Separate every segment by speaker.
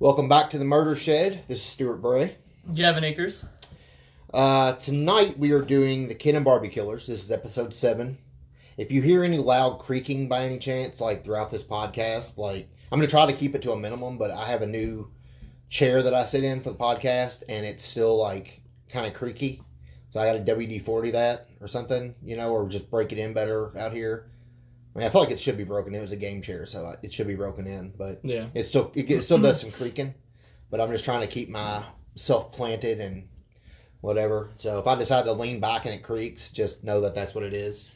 Speaker 1: Welcome back to the Murder Shed. This is Stuart Bray.
Speaker 2: Gavin Akers.
Speaker 1: Tonight we are doing the Ken and Barbie Killers. This is episode 7. If you hear any loud creaking by any chance, like throughout this podcast, like I'm going to try to keep it to a minimum, but I have a new chair that I sit in for the podcast, and it's still like kind of creaky. So I got to WD-40 that or something, or just break it in better out here. I mean, I feel like it should be broken in. It was a game chair, so it should be broken in. But
Speaker 2: Yeah.
Speaker 1: it still does some creaking. But I'm just trying to keep myself planted and whatever. So if I decide to lean back and it creaks, just know that that's what it is.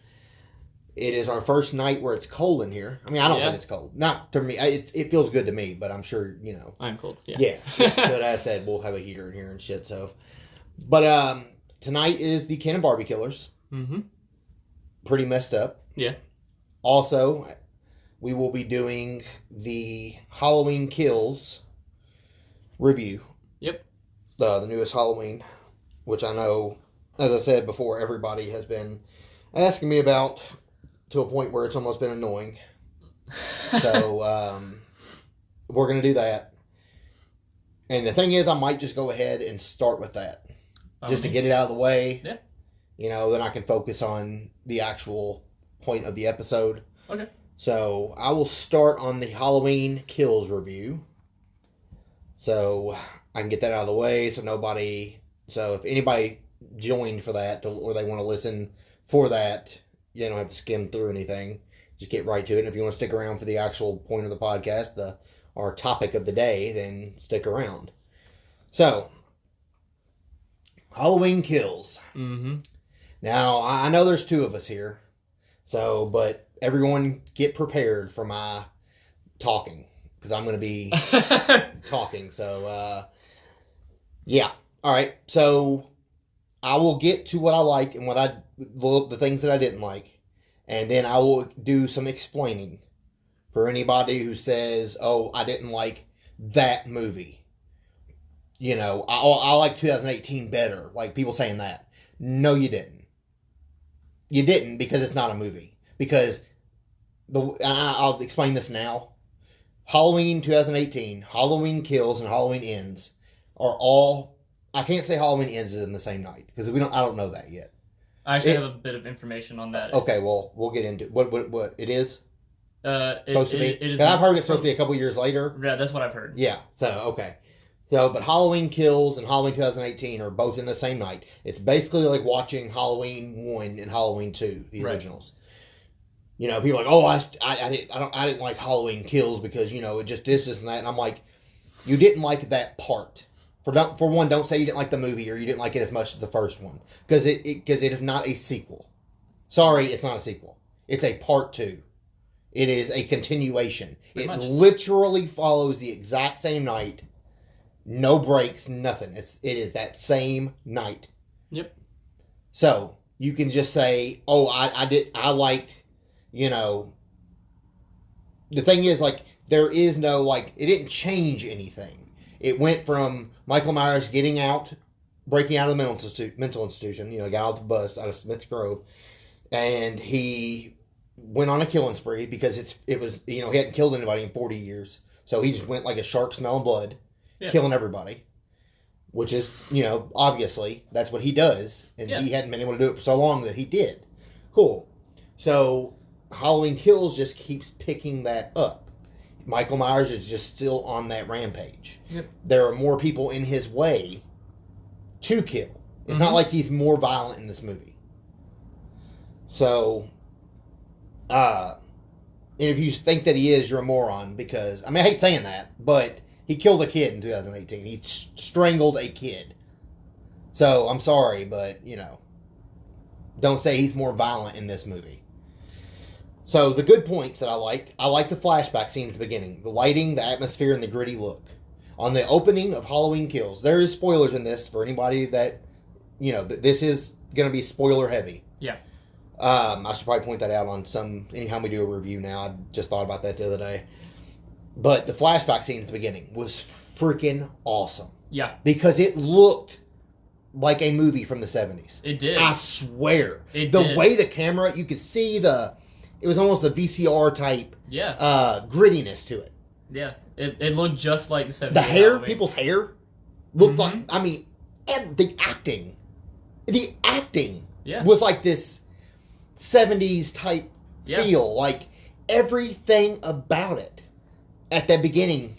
Speaker 1: It is our first night where it's cold in here. I mean, I don't think it's cold. Not to me. It feels good to me, but I'm sure,
Speaker 2: I'm cold.
Speaker 1: Yeah. So as I said, we'll have a heater in here and shit. So, but tonight is the Ken and Barbie Killers.
Speaker 2: Mm-hmm.
Speaker 1: Pretty messed up.
Speaker 2: Yeah.
Speaker 1: Also, we will be doing the Halloween Kills review.
Speaker 2: Yep.
Speaker 1: The newest Halloween, which I know, as I said before, everybody has been asking me about to a point where it's almost been annoying. So, we're going to do that. And the thing is, I might just go ahead and start with that. Just to get it out of the way.
Speaker 2: Yeah.
Speaker 1: Then I can focus on the actual point of the episode.
Speaker 2: Okay.
Speaker 1: So I will start on the Halloween Kills review. So I can get that out of the way so if anybody joined for that or they want to listen for that, you don't have to skim through anything. Just get right to it. And if you want to stick around for the actual point of the podcast, our topic of the day, then stick around. So, Halloween Kills.
Speaker 2: Mm-hmm.
Speaker 1: Now, I know there's 2 of us here. So, but everyone get prepared for my talking. Because I'm going to be talking. So, yeah. All right. So, I will get to what I like and the things that I didn't like. And then I will do some explaining for anybody who says, oh, I didn't like that movie. I like 2018 better. Like people saying that. No, you didn't. You didn't because it's not a movie. Because I'll explain this now. Halloween 2018, Halloween Kills, and Halloween Ends are all. I can't say Halloween Ends is in the same night because I don't know that yet.
Speaker 2: I actually have a bit of information on that.
Speaker 1: Okay, well we'll get into what it is. Supposed to be.
Speaker 2: It is.
Speaker 1: I've heard it's supposed to be a couple years later.
Speaker 2: Yeah, that's what I've heard.
Speaker 1: Yeah. So okay. So, but Halloween Kills and Halloween 2018 are both in the same night. It's basically like watching Halloween 1 and Halloween 2, the originals. People are like, oh, I didn't like Halloween Kills because it just this and that, and I'm like, you didn't like that part. For one, don't say you didn't like the movie or you didn't like it as much as the first one because it is not a sequel. Sorry, it's not a sequel. It's a part 2. It is a continuation. It literally follows the exact same night. No breaks, nothing. It is that same night.
Speaker 2: Yep.
Speaker 1: So you can just say, "Oh, I liked." The thing is, like, there is no like. It didn't change anything. It went from Michael Myers breaking out of the mental institution. Got off the bus out of Smith Grove, and he went on a killing spree because it was he hadn't killed anybody in 40 years, so he just went like a shark smelling blood. Yeah. Killing everybody, which is, obviously, that's what he does. And he hadn't been able to do it for so long that he did. Cool. So, Halloween Kills just keeps picking that up. Michael Myers is just still on that rampage.
Speaker 2: Yep.
Speaker 1: There are more people in his way to kill. It's not like he's more violent in this movie. So, and if you think that he is, you're a moron because, I hate saying that, but he killed a kid in 2018. He strangled a kid. So, I'm sorry, but, don't say he's more violent in this movie. So, the good points that I like the flashback scene at the beginning. The lighting, the atmosphere, and the gritty look. On the opening of Halloween Kills, there is spoilers in this for anybody that, this is going to be spoiler heavy.
Speaker 2: Yeah.
Speaker 1: I should probably point that out on anytime we do a review now. I just thought about that the other day. But the flashback scene at the beginning was freaking awesome.
Speaker 2: Yeah.
Speaker 1: Because it looked like a movie from the 70s.
Speaker 2: It did.
Speaker 1: I swear.
Speaker 2: It
Speaker 1: the
Speaker 2: did.
Speaker 1: way the camera, you could see it was almost a VCR type grittiness to it.
Speaker 2: Yeah, it looked just like the 70s.
Speaker 1: The hair,
Speaker 2: Halloween.
Speaker 1: people's hair, looked like.
Speaker 2: Mhm.
Speaker 1: I mean, the acting
Speaker 2: Yeah.
Speaker 1: was like this 70s type
Speaker 2: Yeah.
Speaker 1: feel. Like everything about it at the beginning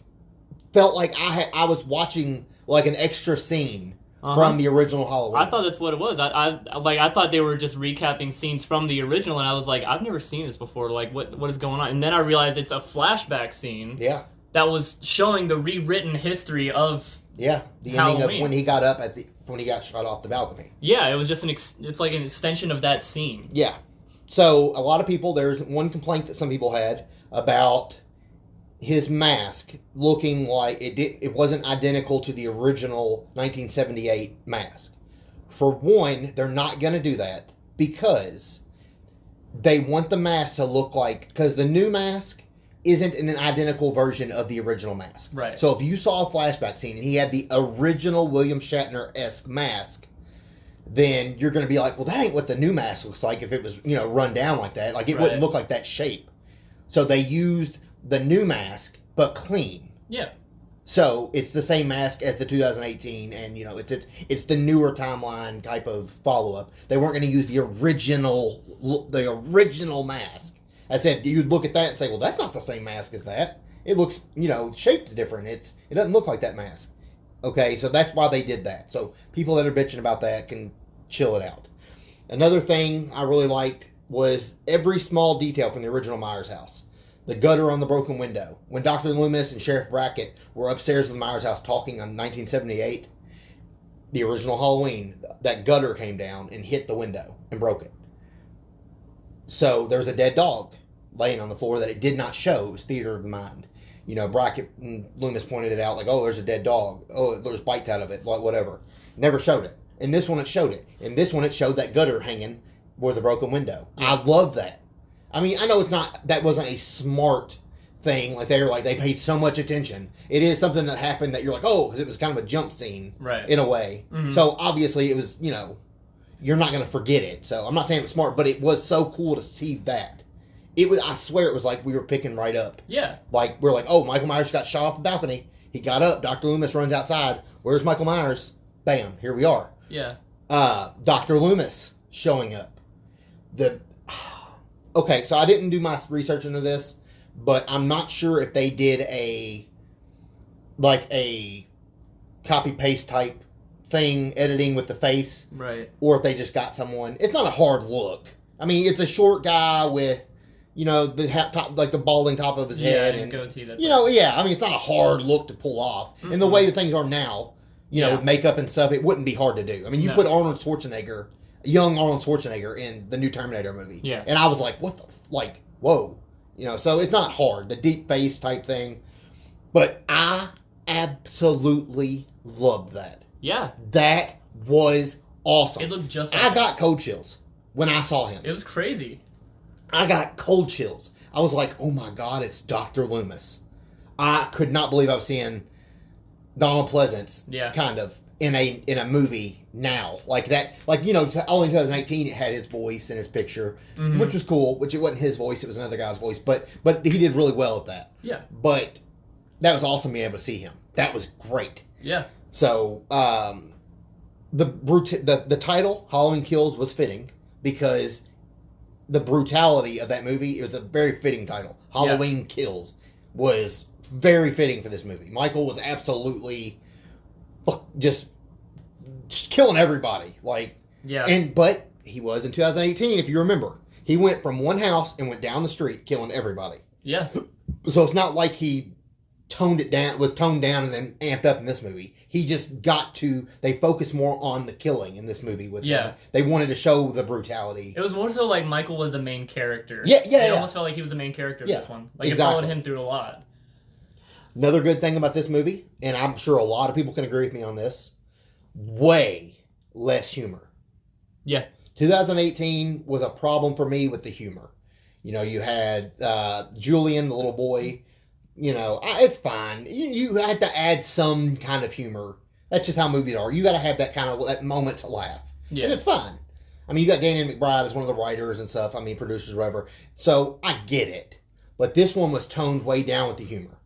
Speaker 1: felt like I was watching like an extra scene from the original Halloween.
Speaker 2: I thought that's what it was. I thought they were just recapping scenes from the original, and I was like, I've never seen this before. Like, what is going on? And then I realized it's a flashback scene.
Speaker 1: Yeah.
Speaker 2: That was showing the rewritten history of.
Speaker 1: Yeah, the
Speaker 2: Halloween.
Speaker 1: ending of when he got up when he got shot off the balcony.
Speaker 2: Yeah, it was just it's like an extension of that scene.
Speaker 1: Yeah. So a lot of people, there's one complaint that some people had about his mask looking like it wasn't identical to the original 1978 mask. For one, they're not going to do that because they want the mask to look like, because the new mask isn't an identical version of the original mask.
Speaker 2: Right.
Speaker 1: So if you saw a flashback scene and he had the original William Shatner-esque mask, then you're going to be like, well, that ain't what the new mask looks like if it was, run down like that. Like, it wouldn't look like that shape. So they used the new mask, but clean.
Speaker 2: Yeah.
Speaker 1: So it's the same mask as the 2018, and, it's the newer timeline type of follow-up. They weren't going to use the original mask. I said, you'd look at that and say, well, that's not the same mask as that. It looks, shaped different. It doesn't look like that mask. Okay, so that's why they did that. So people that are bitching about that can chill it out. Another thing I really liked was every small detail from the original Myers house. The gutter on the broken window. When Dr. Loomis and Sheriff Brackett were upstairs in the Myers house talking on 1978, the original Halloween, that gutter came down and hit the window and broke it. So there's a dead dog laying on the floor that it did not show. It was theater of the mind. Brackett and Loomis pointed it out like, oh, there's a dead dog. Oh, there's bites out of it, whatever. Never showed it. In this one, it showed it. In this one, it showed that gutter hanging where the broken window. I love that. I mean, I know that wasn't a smart thing. Like, they paid so much attention. It is something that happened that you're like, oh, because it was kind of a jump scene.
Speaker 2: Right.
Speaker 1: In a way. Mm-hmm. So, obviously, it was, you're not going to forget it. So, I'm not saying it was smart, but it was so cool to see that. I swear it was like we were picking right up.
Speaker 2: Yeah.
Speaker 1: Like, we're like, oh, Michael Myers got shot off the balcony. He got up. Dr. Loomis runs outside. Where's Michael Myers? Bam. Here we are.
Speaker 2: Yeah.
Speaker 1: Dr. Loomis showing up. Okay, so I didn't do my research into this, but I'm not sure if they did a copy-paste type thing, editing with the face.
Speaker 2: Right.
Speaker 1: Or if they just got someone. It's not a hard look. I mean, it's a short guy with, the top, like the balding top of his head.
Speaker 2: And goatee. That's
Speaker 1: yeah. I mean, it's not a hard look to pull off. Mm-hmm. And the way that things are now, with makeup and stuff, it wouldn't be hard to do. I mean, you put young Arnold Schwarzenegger in the new Terminator movie.
Speaker 2: Yeah.
Speaker 1: And I was like, what whoa. So it's not hard, the deep face type thing. But I absolutely loved that.
Speaker 2: Yeah.
Speaker 1: That was awesome.
Speaker 2: It looked just like
Speaker 1: I got cold chills when I saw him.
Speaker 2: It was crazy.
Speaker 1: I got cold chills. I was like, oh my God, it's Dr. Loomis. I could not believe I was seeing Donald Pleasance kind of in a movie now. Like that, only in 2018 it had his voice and his picture, which was cool, which it wasn't his voice, it was another guy's voice, but he did really well at that.
Speaker 2: Yeah.
Speaker 1: But that was awesome being able to see him. That was great.
Speaker 2: Yeah.
Speaker 1: So, the title, Halloween Kills, was fitting because the brutality of that movie, it was a very fitting title. Halloween Kills was very fitting for this movie. Michael was absolutely just killing everybody. But he was in 2018, if you remember. He went from one house and went down the street killing everybody.
Speaker 2: Yeah.
Speaker 1: So it's not like he was toned down and then amped up in this movie. He just they focused more on the killing in this movie with him. They wanted to show the brutality.
Speaker 2: It was more so like Michael was the main character.
Speaker 1: Yeah.
Speaker 2: It almost felt like he was the main character of this one. Like,
Speaker 1: exactly.
Speaker 2: It followed him through a lot.
Speaker 1: Another good thing about this movie, and I'm sure a lot of people can agree with me on this, way less humor.
Speaker 2: Yeah.
Speaker 1: 2018 was a problem for me with the humor. You had Julian, the little boy. It's fine. You had to add some kind of humor. That's just how movies are. You got to have that moment to laugh. Yeah. And it's fine. I mean, you got Danny McBride as one of the writers and stuff. I mean, producers, whatever. So I get it. But this one was toned way down with the humor.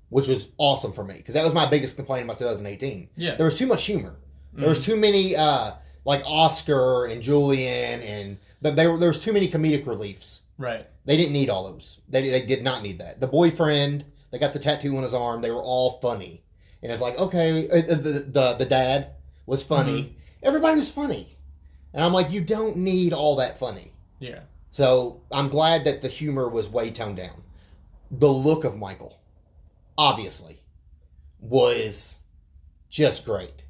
Speaker 1: which was awesome for me because that was my biggest complaint about 2018.
Speaker 2: Yeah.
Speaker 1: There was too much humor. There was too many like Oscar and Julian, and there was too many comedic reliefs.
Speaker 2: Right.
Speaker 1: They didn't need all those. They did not need that. The boyfriend, they got the tattoo on his arm. They were all funny, and it's like, okay, the dad was funny.
Speaker 2: Mm-hmm.
Speaker 1: Everybody was funny, and I'm like, you don't need all that funny.
Speaker 2: Yeah.
Speaker 1: So I'm glad that the humor was way toned down. The look of Michael, obviously, was just great.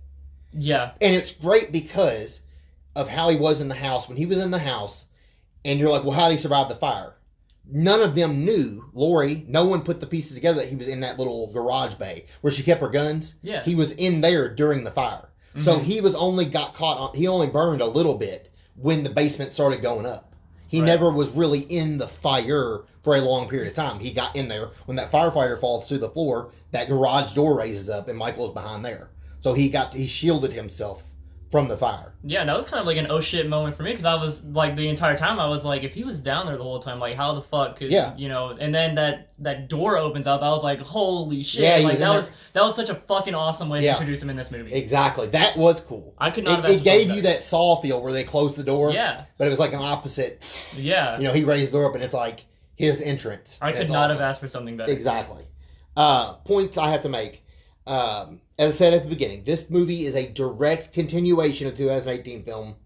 Speaker 2: Yeah.
Speaker 1: And it's great because of how he was in the house. When he was in the house, and you're like, well, how did he survive the fire? None of them knew, Lori, no one put the pieces together that he was in that little garage bay where she kept her guns.
Speaker 2: Yeah.
Speaker 1: He was in there during the fire. Mm-hmm. So he he only burned a little bit when the basement started going up. He never was really in the fire for a long period of time. He got in there. When that firefighter falls through the floor, that garage door raises up and Michael's behind there. So he shielded himself from the fire.
Speaker 2: Yeah, that was kind of like an oh shit moment for me because I was like the entire time I was like, if he was down there the whole time, like how the fuck could you know? And then that door opens up. I was like, holy shit!
Speaker 1: Yeah,
Speaker 2: like that was such a fucking awesome way to introduce him in this movie.
Speaker 1: Exactly, that was cool.
Speaker 2: I could not.
Speaker 1: It gave you that Saw feel where they closed the door.
Speaker 2: Yeah,
Speaker 1: but it was like an opposite.
Speaker 2: Yeah,
Speaker 1: he raised the door up and it's like his entrance.
Speaker 2: I could not have asked for something better.
Speaker 1: Exactly. Points I have to make. As I said at the beginning, this movie is a direct continuation of the 2018 film.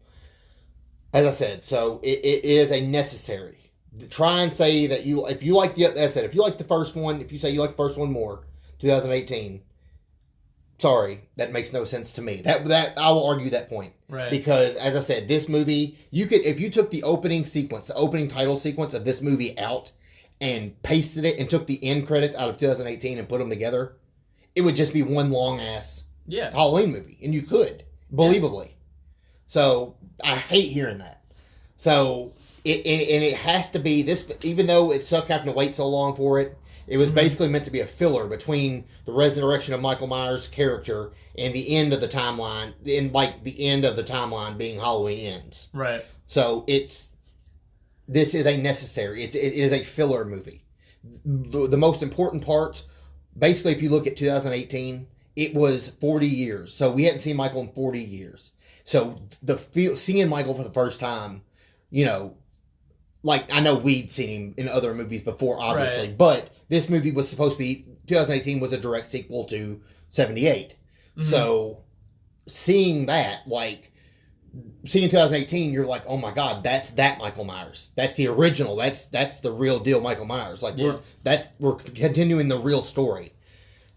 Speaker 1: As I said, so it is a necessary. Try and say that if you like the first one, if you say you like the first one more, 2018, sorry, that makes no sense to me. That I will argue that point.
Speaker 2: Right.
Speaker 1: Because as I said, this movie, if you took the opening title sequence of this movie out and pasted it and took the end credits out of 2018 and put them together, it would just be one long ass Halloween movie, and you could believably. So I hate hearing that. So it has to be this, even though it sucked having to wait so long for it. It was basically meant to be a filler between the resurrection of Michael Myers' character and the end of the timeline, the end of the timeline being Halloween Ends.
Speaker 2: Right.
Speaker 1: So this is a necessary. It is a filler movie. The most important parts. Basically, if you look at 2018, it was 40 years. So we hadn't seen Michael in 40 years. So seeing Michael for the first time, like I know we'd seen him in other movies before, obviously, but this movie was supposed to be 2018 was a direct sequel to 78. Mm-hmm. So seeing that, seeing 2018, you're like, oh my god, that's that Michael Myers. That's the original. That's the real deal Michael Myers. We're continuing the real story.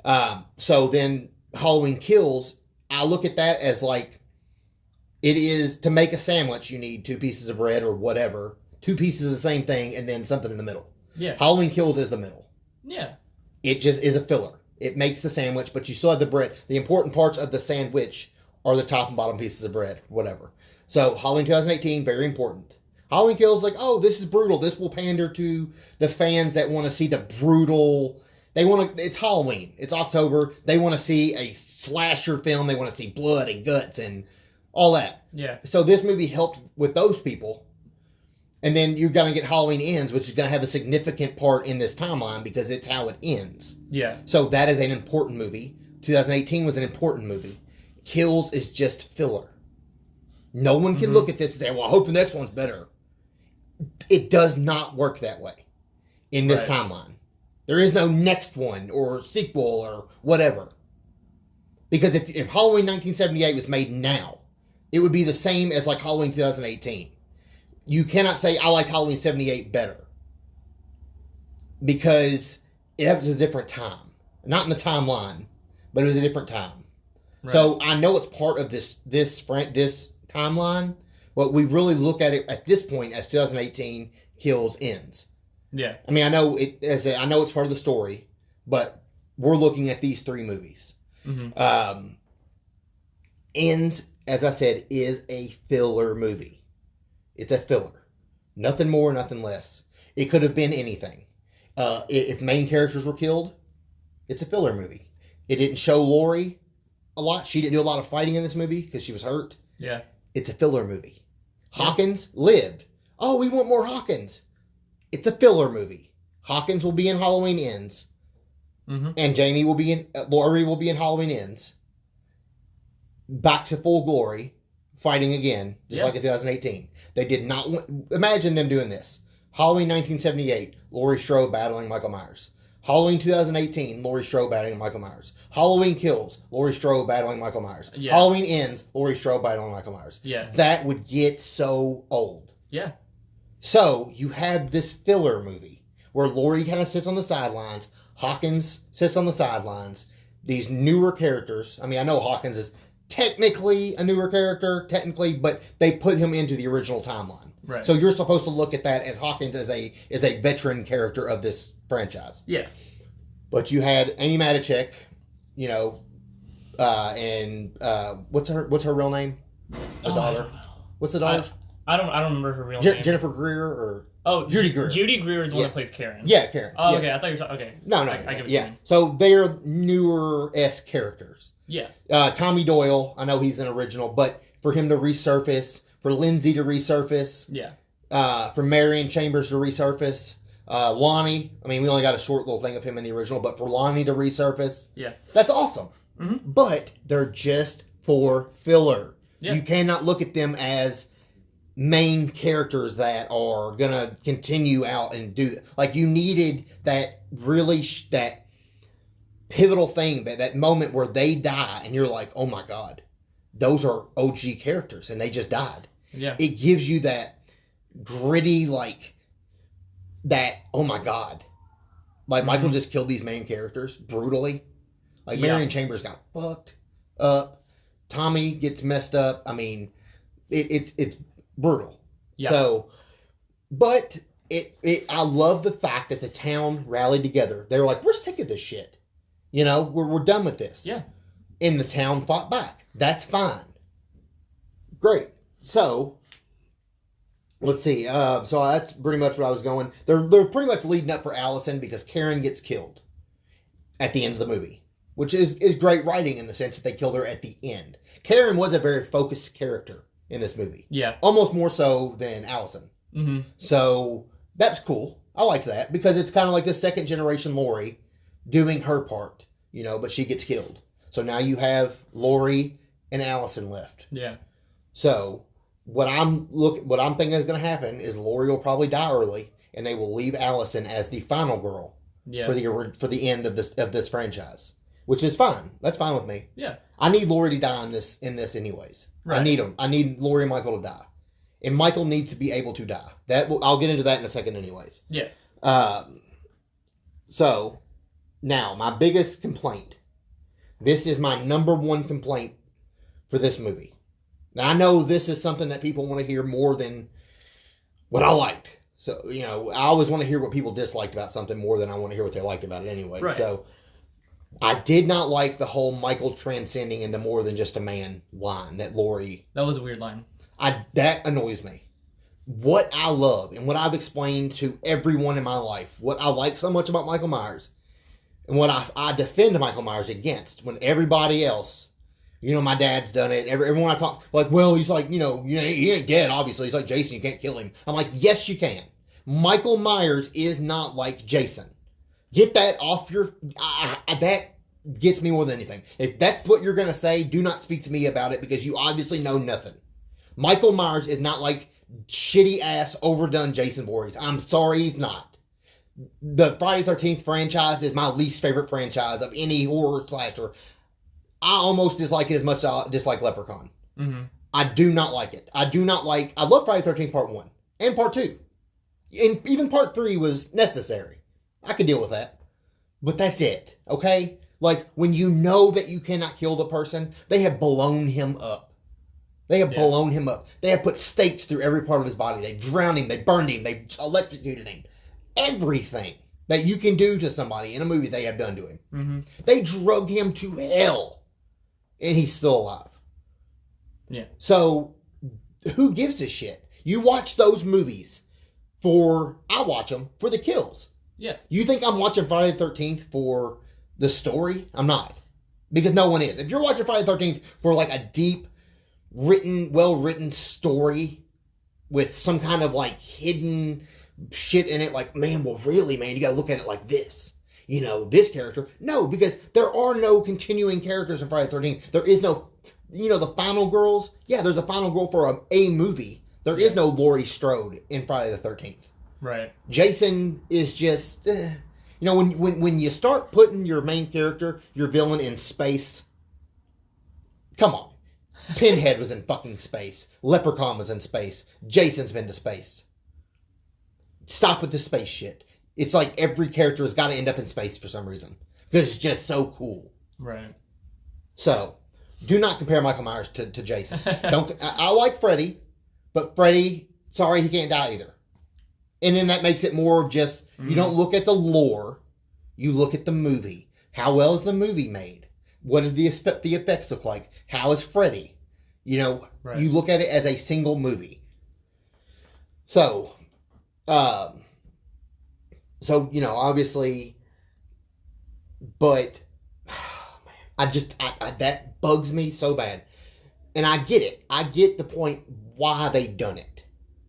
Speaker 1: So then Halloween Kills, I look at that as it is to make a sandwich, you need 2 pieces of bread or whatever, 2 pieces of the same thing, and then something in the middle.
Speaker 2: Yeah.
Speaker 1: Halloween Kills is the middle.
Speaker 2: Yeah.
Speaker 1: It just is a filler. It makes the sandwich, but you still have the bread. The important parts of the sandwich are the top and bottom pieces of bread, whatever. So Halloween 2018, very important. Halloween Kills this is brutal. This will pander to the fans that want to see the brutal. It's Halloween. It's October. They want to see a slasher film. They want to see blood and guts and all that.
Speaker 2: Yeah. So
Speaker 1: this movie helped with those people. And then you're going to get Halloween Ends, which is going to have a significant part in this timeline because it's how it ends.
Speaker 2: Yeah.
Speaker 1: So that is an important movie. 2018 was an important movie. Kills is just filler. No one can look at this and say, well, I hope the next one's better. It does not work that way in this timeline. There is no next one or sequel or whatever. Because if Halloween 1978 was made now, it would be the same as Halloween 2018. You cannot say, I like Halloween 78 better. Because it was a different time. Not in the timeline, but it was a different time. Right. So I know it's part of this timeline, but we really look at it at this point as 2018 Kills Ends.
Speaker 2: Yeah.
Speaker 1: I mean, I know it's part of the story, but we're looking at these 3 movies. Mm-hmm. Ends, as I said, is a filler movie. It's a filler. Nothing more, nothing less. It could have been anything. If main characters were killed, it's a filler movie. It didn't show Lori a lot. She didn't do a lot of fighting in this movie because she was hurt.
Speaker 2: Yeah.
Speaker 1: It's a filler movie. Hawkins lived. Oh, we want more Hawkins. It's a filler movie. Hawkins will be in Halloween Ends. and Jamie will be in, Laurie will be in Halloween Ends, back to full glory, fighting again, just like in 2018. They did not imagine them doing this. Halloween 1978, Laurie Strode battling Michael Myers. Halloween 2018, Laurie Strode battling Michael Myers. Halloween Kills, Laurie Strode battling Michael Myers. Yeah. Halloween Ends, Laurie Strode battling Michael Myers.
Speaker 2: Yeah.
Speaker 1: That would get so old.
Speaker 2: Yeah.
Speaker 1: So you had this filler movie where Laurie kind of sits on the sidelines, Hawkins sits on the sidelines, these newer characters. I mean, I know Hawkins is technically a newer character, but they put him into the original timeline.
Speaker 2: Right.
Speaker 1: So you're supposed to look at that as Hawkins as a veteran character of this franchise.
Speaker 2: Yeah.
Speaker 1: But you had Amy Matichak, you know, and what's her real name? The daughter. What's the daughter?
Speaker 2: I don't remember her real name.
Speaker 1: Jennifer Greer or
Speaker 2: Judy Greer. Judy Greer is the one that plays Karen.
Speaker 1: Yeah, Karen.
Speaker 2: Oh,
Speaker 1: yeah.
Speaker 2: okay. I thought you were talking. Okay.
Speaker 1: No.
Speaker 2: I get what
Speaker 1: you mean. So they're newer-esque characters.
Speaker 2: Yeah.
Speaker 1: Tommy Doyle, I know he's an original, but for him to resurface, for Lindsay to resurface, for Marion Chambers to resurface, Lonnie, I mean, we only got a short little thing of him in the original, but for Lonnie to resurface, that's awesome.
Speaker 2: Mm-hmm.
Speaker 1: But they're just for filler.
Speaker 2: Yeah.
Speaker 1: You cannot look at them as main characters that are gonna continue out and do that. Like, you needed that really that pivotal thing, that moment where they die and you're like, oh my god, those are OG characters and they just died.
Speaker 2: Yeah.
Speaker 1: It gives you that gritty, like, that, oh my god, like Michael just killed these main characters brutally. Like, Marion Chambers got fucked up, Tommy gets messed up. I mean, it's brutal. Yeah. So, but I love the fact that the town rallied together. They were like, we're sick of this shit. You know, we're done with this.
Speaker 2: Yeah.
Speaker 1: And the town fought back. That's fine. Great. So, let's see. So that's pretty much what I was going. They're pretty much leading up for Allison because Karen gets killed at the end of the movie, which is great writing in the sense that they killed her at the end. Karen was a very focused character in this movie.
Speaker 2: Yeah.
Speaker 1: Almost more so than Allison.
Speaker 2: Mm-hmm.
Speaker 1: So that's cool. I like that because it's kind of like the second generation Laurie doing her part, you know, but she gets killed. So now you have Laurie and Allison left.
Speaker 2: Yeah.
Speaker 1: So what I'm thinking is going to happen is Laurie will probably die early, and they will leave Allison as the final girl for the end of this franchise, which is fine. That's fine with me.
Speaker 2: Yeah.
Speaker 1: I need Laurie to die in this anyways. Right. I need them. I need Laurie and Michael to die, and Michael needs to be able to die. I'll get into that in a second, anyways.
Speaker 2: Yeah.
Speaker 1: So now my biggest complaint. This is my number one complaint for this movie. Now, I know this is something that people want to hear more than what I liked. So, you know, I always want to hear what people disliked about something more than I want to hear what they liked about it anyway.
Speaker 2: Right.
Speaker 1: So, I did not like the whole Michael transcending into more than just a man line that Laurie...
Speaker 2: That was a weird line.
Speaker 1: That annoys me. What I love, and what I've explained to everyone in my life, what I like so much about Michael Myers, and what I defend Michael Myers against, when everybody else... You know, my dad's done it. Everyone I talk, like, well, he's like, he ain't dead, obviously. He's like Jason, you can't kill him. I'm like, yes, you can. Michael Myers is not like Jason. Get that off your... that gets me more than anything. If that's what you're going to say, do not speak to me about it because you obviously know nothing. Michael Myers is not like shitty-ass, overdone Jason Voorhees. I'm sorry, he's not. The Friday the 13th franchise is my least favorite franchise of any horror slasher. I almost dislike it as much as I dislike Leprechaun.
Speaker 2: Mm-hmm.
Speaker 1: I do not like it. I love Friday the 13th Part 1 and Part 2. And even Part 3 was necessary. I could deal with that. But that's it, okay? Like, when you know that you cannot kill the person, they have blown him up. They have blown him up. They have put stakes through every part of his body. They drowned him. They burned him. They electrocuted him. Everything that you can do to somebody in a movie, they have done to him.
Speaker 2: Mm-hmm.
Speaker 1: They drug him to hell. And he's still alive.
Speaker 2: Yeah.
Speaker 1: So, who gives a shit? You watch those movies I watch them for the kills.
Speaker 2: Yeah.
Speaker 1: You think I'm watching Friday the 13th for the story? I'm not. Because no one is. If you're watching Friday the 13th for like a deep, well-written story with some kind of like hidden shit in it, like, man, well, really, man, you gotta look at it like this. this character. No, because there are no continuing characters in Friday the 13th. There is no, the final girls. Yeah, there's a final girl for a movie. There is no Laurie Strode in Friday the 13th.
Speaker 2: Right.
Speaker 1: Jason is just, when you start putting your main character, your villain in space, come on. Pinhead was in fucking space. Leprechaun was in space. Jason's been to space. Stop with the space shit. It's like every character has got to end up in space for some reason. Because it's just so cool.
Speaker 2: Right.
Speaker 1: So, do not compare Michael Myers to Jason. I like Freddy, but Freddy, sorry, he can't die either. And then that makes it more of just, you don't look at the lore, you look at the movie. How well is the movie made? What do the effects look like? How is Freddy? You look at it as a single movie. So, obviously, but that bugs me so bad. And I get it. I get the point why they done it.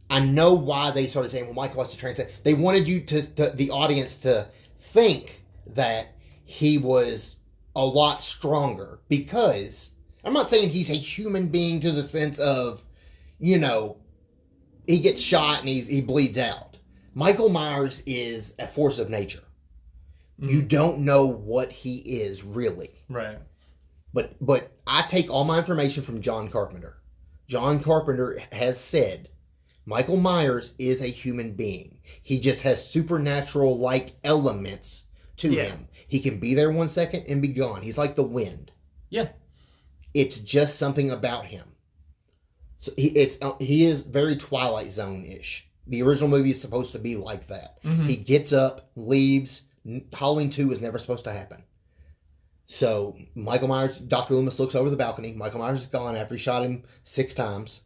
Speaker 1: I know why they started saying, well, Michael has to translate. They wanted you the audience to think that he was a lot stronger, because I'm not saying he's a human being to the sense of, he gets shot and he bleeds out. Michael Myers is a force of nature. You don't know what he is really.
Speaker 2: Right.
Speaker 1: But I take all my information from John Carpenter. John Carpenter has said Michael Myers is a human being. He just has supernatural-like elements to him. He can be there 1 second and be gone. He's like the wind.
Speaker 2: Yeah.
Speaker 1: It's just something about him. So he is very Twilight Zone-ish. The original movie is supposed to be like that. Mm-hmm. He gets up, leaves. Halloween 2 is never supposed to happen. So Michael Myers, Dr. Loomis looks over the balcony. Michael Myers is gone after he shot him 6 times.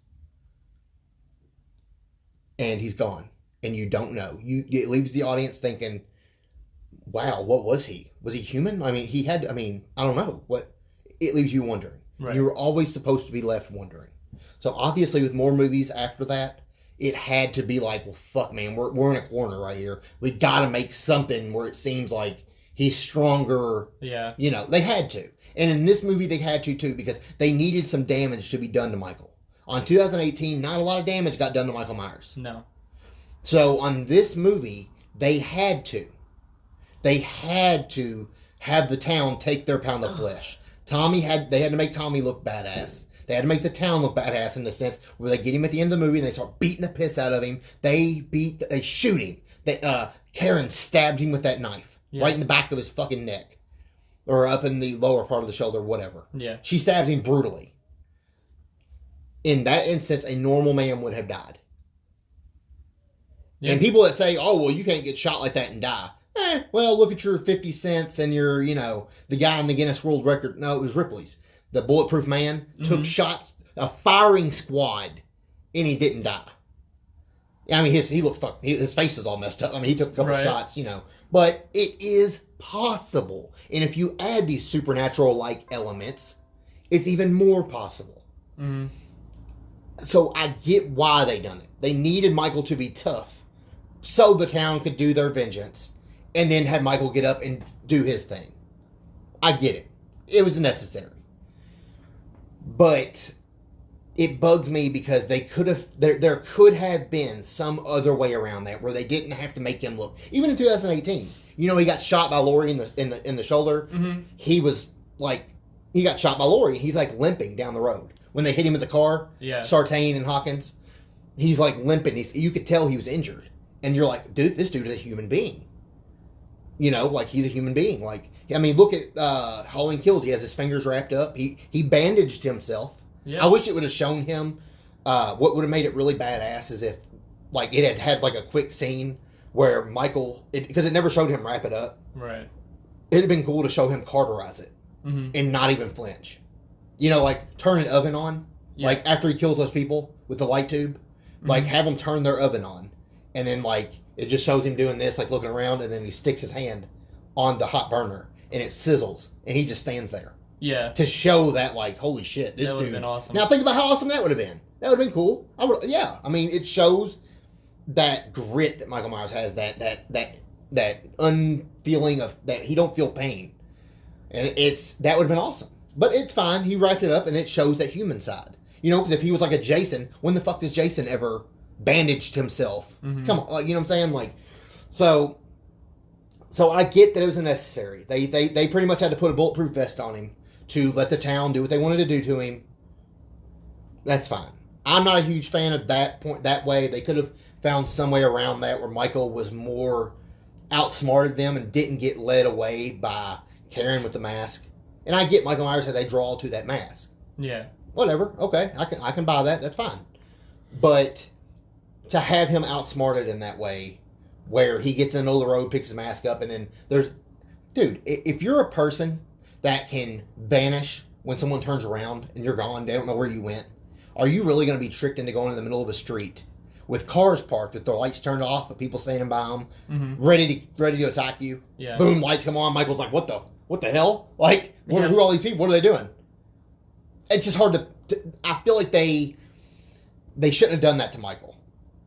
Speaker 1: And he's gone. And you don't know. It leaves the audience thinking, wow, what was he? Was he human? I don't know. It leaves you wondering. Right. You were always supposed to be left wondering. So obviously with more movies after that, it had to be like, well, fuck, man, we're in a corner right here. We got to make something where it seems like he's stronger.
Speaker 2: Yeah.
Speaker 1: They had to. And in this movie, they had to, too, because they needed some damage to be done to Michael. On 2018, not a lot of damage got done to Michael Myers.
Speaker 2: No.
Speaker 1: So on this movie, they had to. They had to have the town take their pound of flesh. They had to make Tommy look badass. They had to make the town look badass in the sense where they get him at the end of the movie and they start beating the piss out of him. They shoot him. Karen stabs him with that knife right in the back of his fucking neck, or up in the lower part of the shoulder, whatever.
Speaker 2: Yeah.
Speaker 1: She stabs him brutally. In that instance, a normal man would have died. Yeah. And people that say, oh, well, you can't get shot like that and die. Well, look at your 50 cents and your, the guy in the Guinness World Record. No, it was Ripley's. The Bulletproof Man took shots, a firing squad, and he didn't die. I mean, he looked fucked. His face is all messed up. I mean, he took a couple shots, But it is possible. And if you add these supernatural-like elements, it's even more possible. Mm-hmm. So I get why they done it. They needed Michael to be tough so the town could do their vengeance and then have Michael get up and do his thing. I get it. It was necessary. But it bugged me because there could have been some other way around that where they didn't have to make him look. Even in 2018, he got shot by Laurie in the shoulder. Mm-hmm. He was like, he got shot by Laurie and he's like limping down the road. When they hit him with the car, Sartain and Hawkins, he's like limping. You could tell he was injured. And you're like, dude, this dude is a human being. He's a human being. Look at Halloween Kills. He has his fingers wrapped up. He bandaged himself. Yeah. I wish it would have shown him. What would have made it really badass is if, it had a quick scene where Michael, because it never showed him wrap it up.
Speaker 2: Right.
Speaker 1: It'd have been cool to show him cauterize it and not even flinch. Turn an oven on. Yeah. After he kills those people with the light tube. Have them turn their oven on. And then, it just shows him doing this, looking around, and then he sticks his hand on the hot burner, and it sizzles, and he just stands there.
Speaker 2: Yeah.
Speaker 1: To show that, holy shit, this dude. That would have
Speaker 2: been awesome.
Speaker 1: Now, think about how awesome that would have been. That would have been cool. It shows that grit that Michael Myers has, that unfeeling of that he don't feel pain, and that would have been awesome. But it's fine. He wrapped it up, and it shows that human side. You know, because if he was like a Jason, when the fuck does Jason ever bandaged himself?
Speaker 2: Mm-hmm.
Speaker 1: Come on, like, you know what I'm saying? Like, so I get that it was unnecessary. They pretty much had to put a bulletproof vest on him to let the town do what they wanted to do to him. That's fine. I'm not a huge fan of that way. They could have found some way around that where Michael was more outsmarted them and didn't get led away by Karen with the mask. And I get Michael Myers has a draw to that mask.
Speaker 2: Yeah.
Speaker 1: Whatever. Okay, I can buy that. That's fine. But to have him outsmarted in that way, where he gets in the middle of the road, picks his mask up, and then dude, if you're a person that can vanish when someone turns around and you're gone, they don't know where you went, are you really going to be tricked into going in the middle of a street with cars parked with their lights turned off, with people standing by them,
Speaker 2: mm-hmm.
Speaker 1: ready to attack you?
Speaker 2: Yeah.
Speaker 1: Boom, lights come on. Michael's like, what the hell? Like, who are all these people? What are they doing? It's just hard to I feel like they shouldn't have done that to Michael.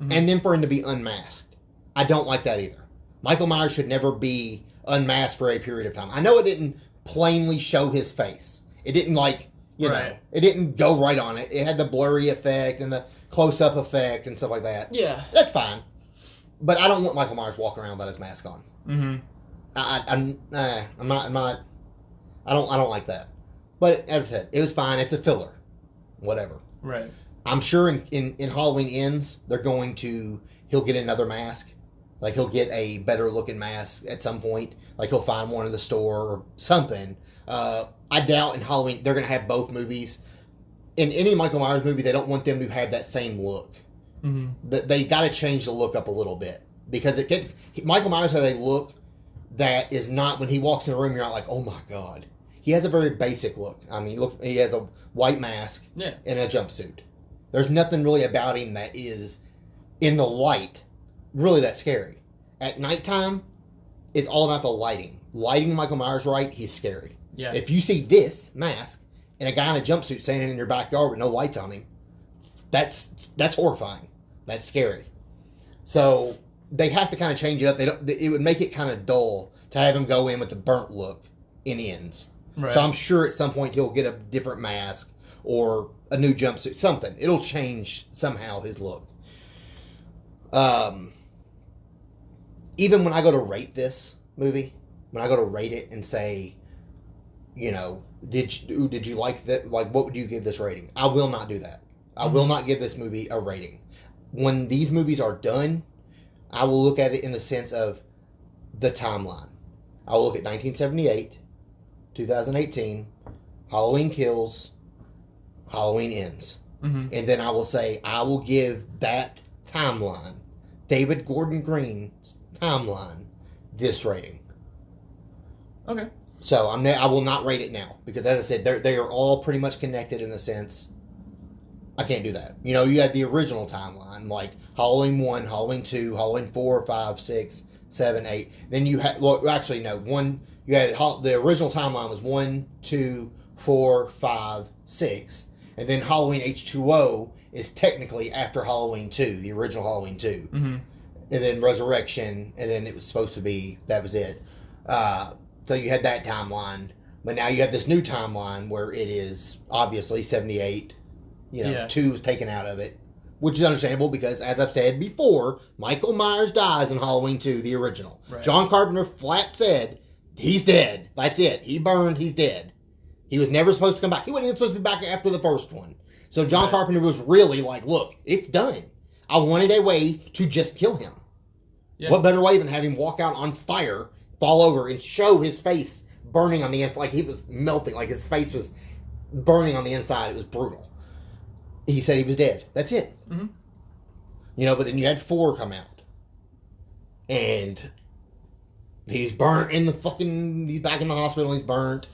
Speaker 1: Mm-hmm. And then for him to be unmasked. I don't like that either. Michael Myers should never be unmasked for a period of time. I know it didn't plainly show his face. It didn't know, it didn't go right on it. It had the blurry effect and the close-up effect and stuff like that.
Speaker 2: Yeah.
Speaker 1: That's fine. But I don't want Michael Myers walking around without his mask on.
Speaker 2: Mm-hmm.
Speaker 1: I'm not. I don't like that. But as I said, it was fine. It's a filler, whatever.
Speaker 2: Right.
Speaker 1: I'm sure in Halloween Ends he'll get another mask, like he'll get a better looking mask at some point. Like he'll find one in the store or something. I doubt in Halloween they're gonna have both movies. In any Michael Myers movie, they don't want them to have that same look.
Speaker 2: Mm-hmm.
Speaker 1: They got to change the look up a little bit because Michael Myers has a look that is not, when he walks in the room, you're not like, oh my god. He has a very basic look. I mean, look, he has a white mask and a jumpsuit. There's nothing really about him that is, in the light, really that scary. At nighttime, it's all about the lighting. Lighting Michael Myers right, he's scary.
Speaker 2: Yeah.
Speaker 1: If you see this mask and a guy in a jumpsuit standing in your backyard with no lights on him, that's horrifying. That's scary. So they have to kind of change it up. It would make it kind of dull to have him go in with the burnt look in Ends.
Speaker 2: Right.
Speaker 1: So I'm sure at some point he'll get a different mask or a new jumpsuit, something. It'll change somehow his look. Even when I go to rate this movie, when I go to rate it and say, you know, did you like that? Like, what would you give this rating? I will not do that. I will not give this movie a rating. When these movies are done, I will look at it in the sense of the timeline. I will look at 1978, 2018, Halloween Kills, Halloween Ends.
Speaker 2: Mm-hmm.
Speaker 1: And then I will say, I will give that timeline, David Gordon Green's timeline, this rating.
Speaker 2: Okay.
Speaker 1: So I will not rate it now because, as I said, they are all pretty much connected in the sense. I can't do that. You know, you had the original timeline, like Halloween 1, Halloween 2, Halloween 4, 5, 6, 7, 8. Then you had, well, actually, no, you had, the original timeline was 1, 2, 4, 5, 6. And then Halloween H2O is technically after Halloween 2, the original Halloween 2.
Speaker 2: Mm-hmm.
Speaker 1: And then Resurrection, and then it was supposed to be, that was it. So you had that timeline. But now you have this new timeline where it is obviously 78. You know, 2 is taken out of it, which is understandable because, as I've said before, Michael Myers dies in Halloween 2, the original.
Speaker 2: Right.
Speaker 1: John Carpenter flat said, he's dead. That's it. He burned. He's dead. He was never supposed to come back. He wasn't even supposed to be back after the first one. So John Carpenter was really like, look, it's done. I wanted a way to just kill him. Yeah. What better way than have him walk out on fire, fall over, and show his face burning on the inside, like he was melting, like his face was burning on the inside. It was brutal. He said he was dead. That's it.
Speaker 2: Mm-hmm.
Speaker 1: You know, but then you had 4 come out. And he's burnt in he's back in the hospital, he's burnt.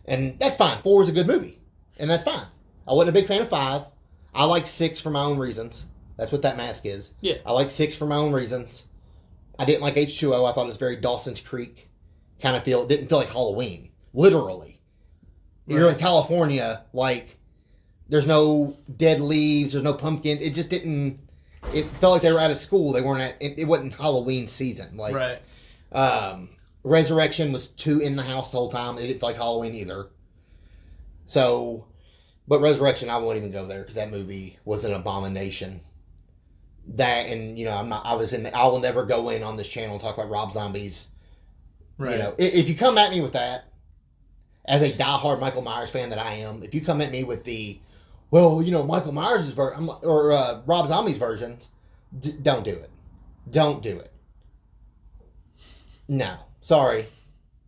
Speaker 1: And that's fine. 4 is a good movie. And that's fine. I wasn't a big fan of 5. I like 6 for my own reasons. That's what that mask is.
Speaker 2: Yeah.
Speaker 1: I like 6 for my own reasons. I didn't like H2O. I thought it was very Dawson's Creek. It didn't feel like Halloween. Literally. Right. You're in California, like, there's no dead leaves, there's no pumpkins. It just didn't, it felt like they were out of school. They weren't it wasn't Halloween season. Like,
Speaker 2: right.
Speaker 1: Resurrection was too in the house the whole time. It didn't feel like Halloween either. So, but Resurrection, I won't even go there because that movie was an abomination. That, and you know, I will never go in on this channel and talk about Rob Zombie's. Right. You know, if you come at me with that, as a diehard Michael Myers fan that I am, if you come at me with Michael Myers' version or Rob Zombie's versions, don't do it. Don't do it. No. Sorry.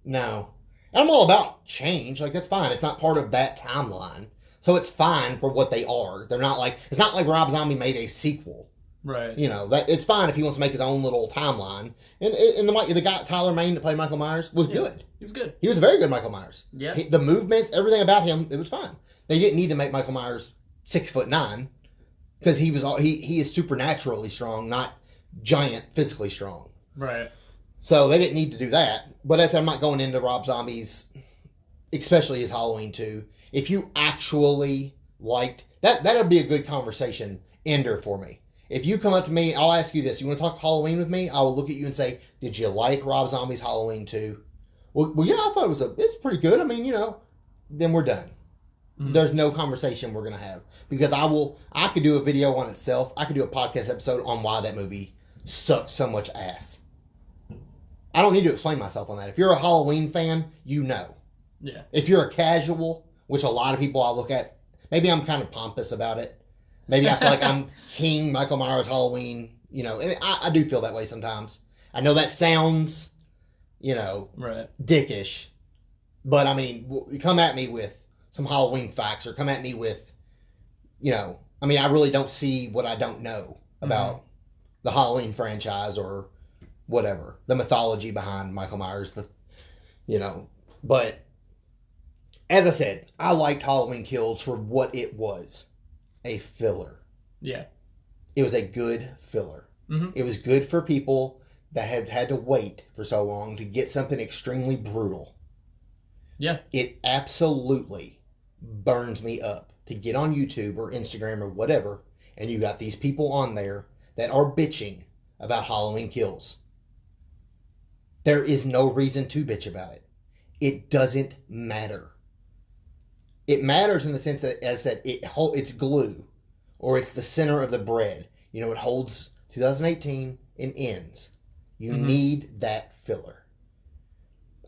Speaker 1: No. I'm all about change. Like, that's fine. It's not part of that timeline. So it's fine for what they are. They're not like, it's not like Rob Zombie made a sequel.
Speaker 2: Right.
Speaker 1: You know, that it's fine if he wants to make his own little timeline. And the guy, Tyler Mane, that played Michael Myers, was good.
Speaker 2: He was good.
Speaker 1: He was a very good Michael Myers.
Speaker 2: Yeah.
Speaker 1: The movements, everything about him, it was fine. They didn't need to make Michael Myers 6'9", because he is supernaturally strong, not giant physically strong.
Speaker 2: Right.
Speaker 1: So they didn't need to do that. But as I'm not going into Rob Zombie's, especially his Halloween 2. If you actually liked that'll be a good conversation ender for me. If you come up to me, I'll ask you this: you want to talk Halloween with me? I will look at you and say, "Did you like Rob Zombie's Halloween 2?" Well, yeah, I thought it's pretty good. I mean, you know, then we're done. Mm-hmm. There's no conversation we're gonna have because I could do a video on itself. I could do a podcast episode on why that movie sucked so much ass. I don't need to explain myself on that. If you're a Halloween fan, you know.
Speaker 2: Yeah.
Speaker 1: If you're a casual, which a lot of people I look at, maybe I'm kind of pompous about it. Maybe I feel like I'm King Michael Myers Halloween, you know, and I do feel that way sometimes. I know that sounds, you know,
Speaker 2: right,
Speaker 1: dickish, but I mean, come at me with some Halloween facts or come at me with, you know, I mean, I really don't see what I don't know about the Halloween franchise or whatever, the mythology behind Michael Myers, but as I said, I liked Halloween Kills for what it was. A filler.
Speaker 2: Yeah.
Speaker 1: It was a good filler. Mm-hmm. It was good for people that had had to wait for so long to get something extremely brutal.
Speaker 2: Yeah.
Speaker 1: It absolutely burns me up to get on YouTube or Instagram or whatever, and you got these people on there that are bitching about Halloween Kills. There is no reason to bitch about it. It doesn't matter. It matters in the sense that, as I said, it's glue, or it's the center of the bread. You know, it holds 2018 and ends. You need that filler.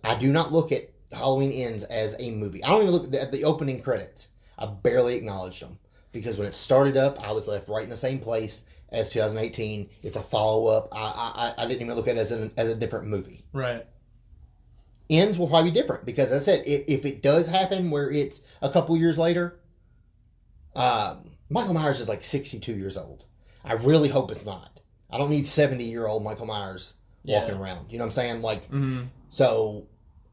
Speaker 1: I do not look at Halloween Ends as a movie. I don't even look at the opening credits. I barely acknowledged them because when it started up, I was left right in the same place as 2018. It's a follow-up. I didn't even look at it as a different movie.
Speaker 2: Right.
Speaker 1: Ends will probably be different because, as I said, if it does happen where it's a couple years later, Michael Myers is like 62 years old. I really hope it's not. I don't need 70-year-old Michael Myers walking around. You know what I'm saying? Like, so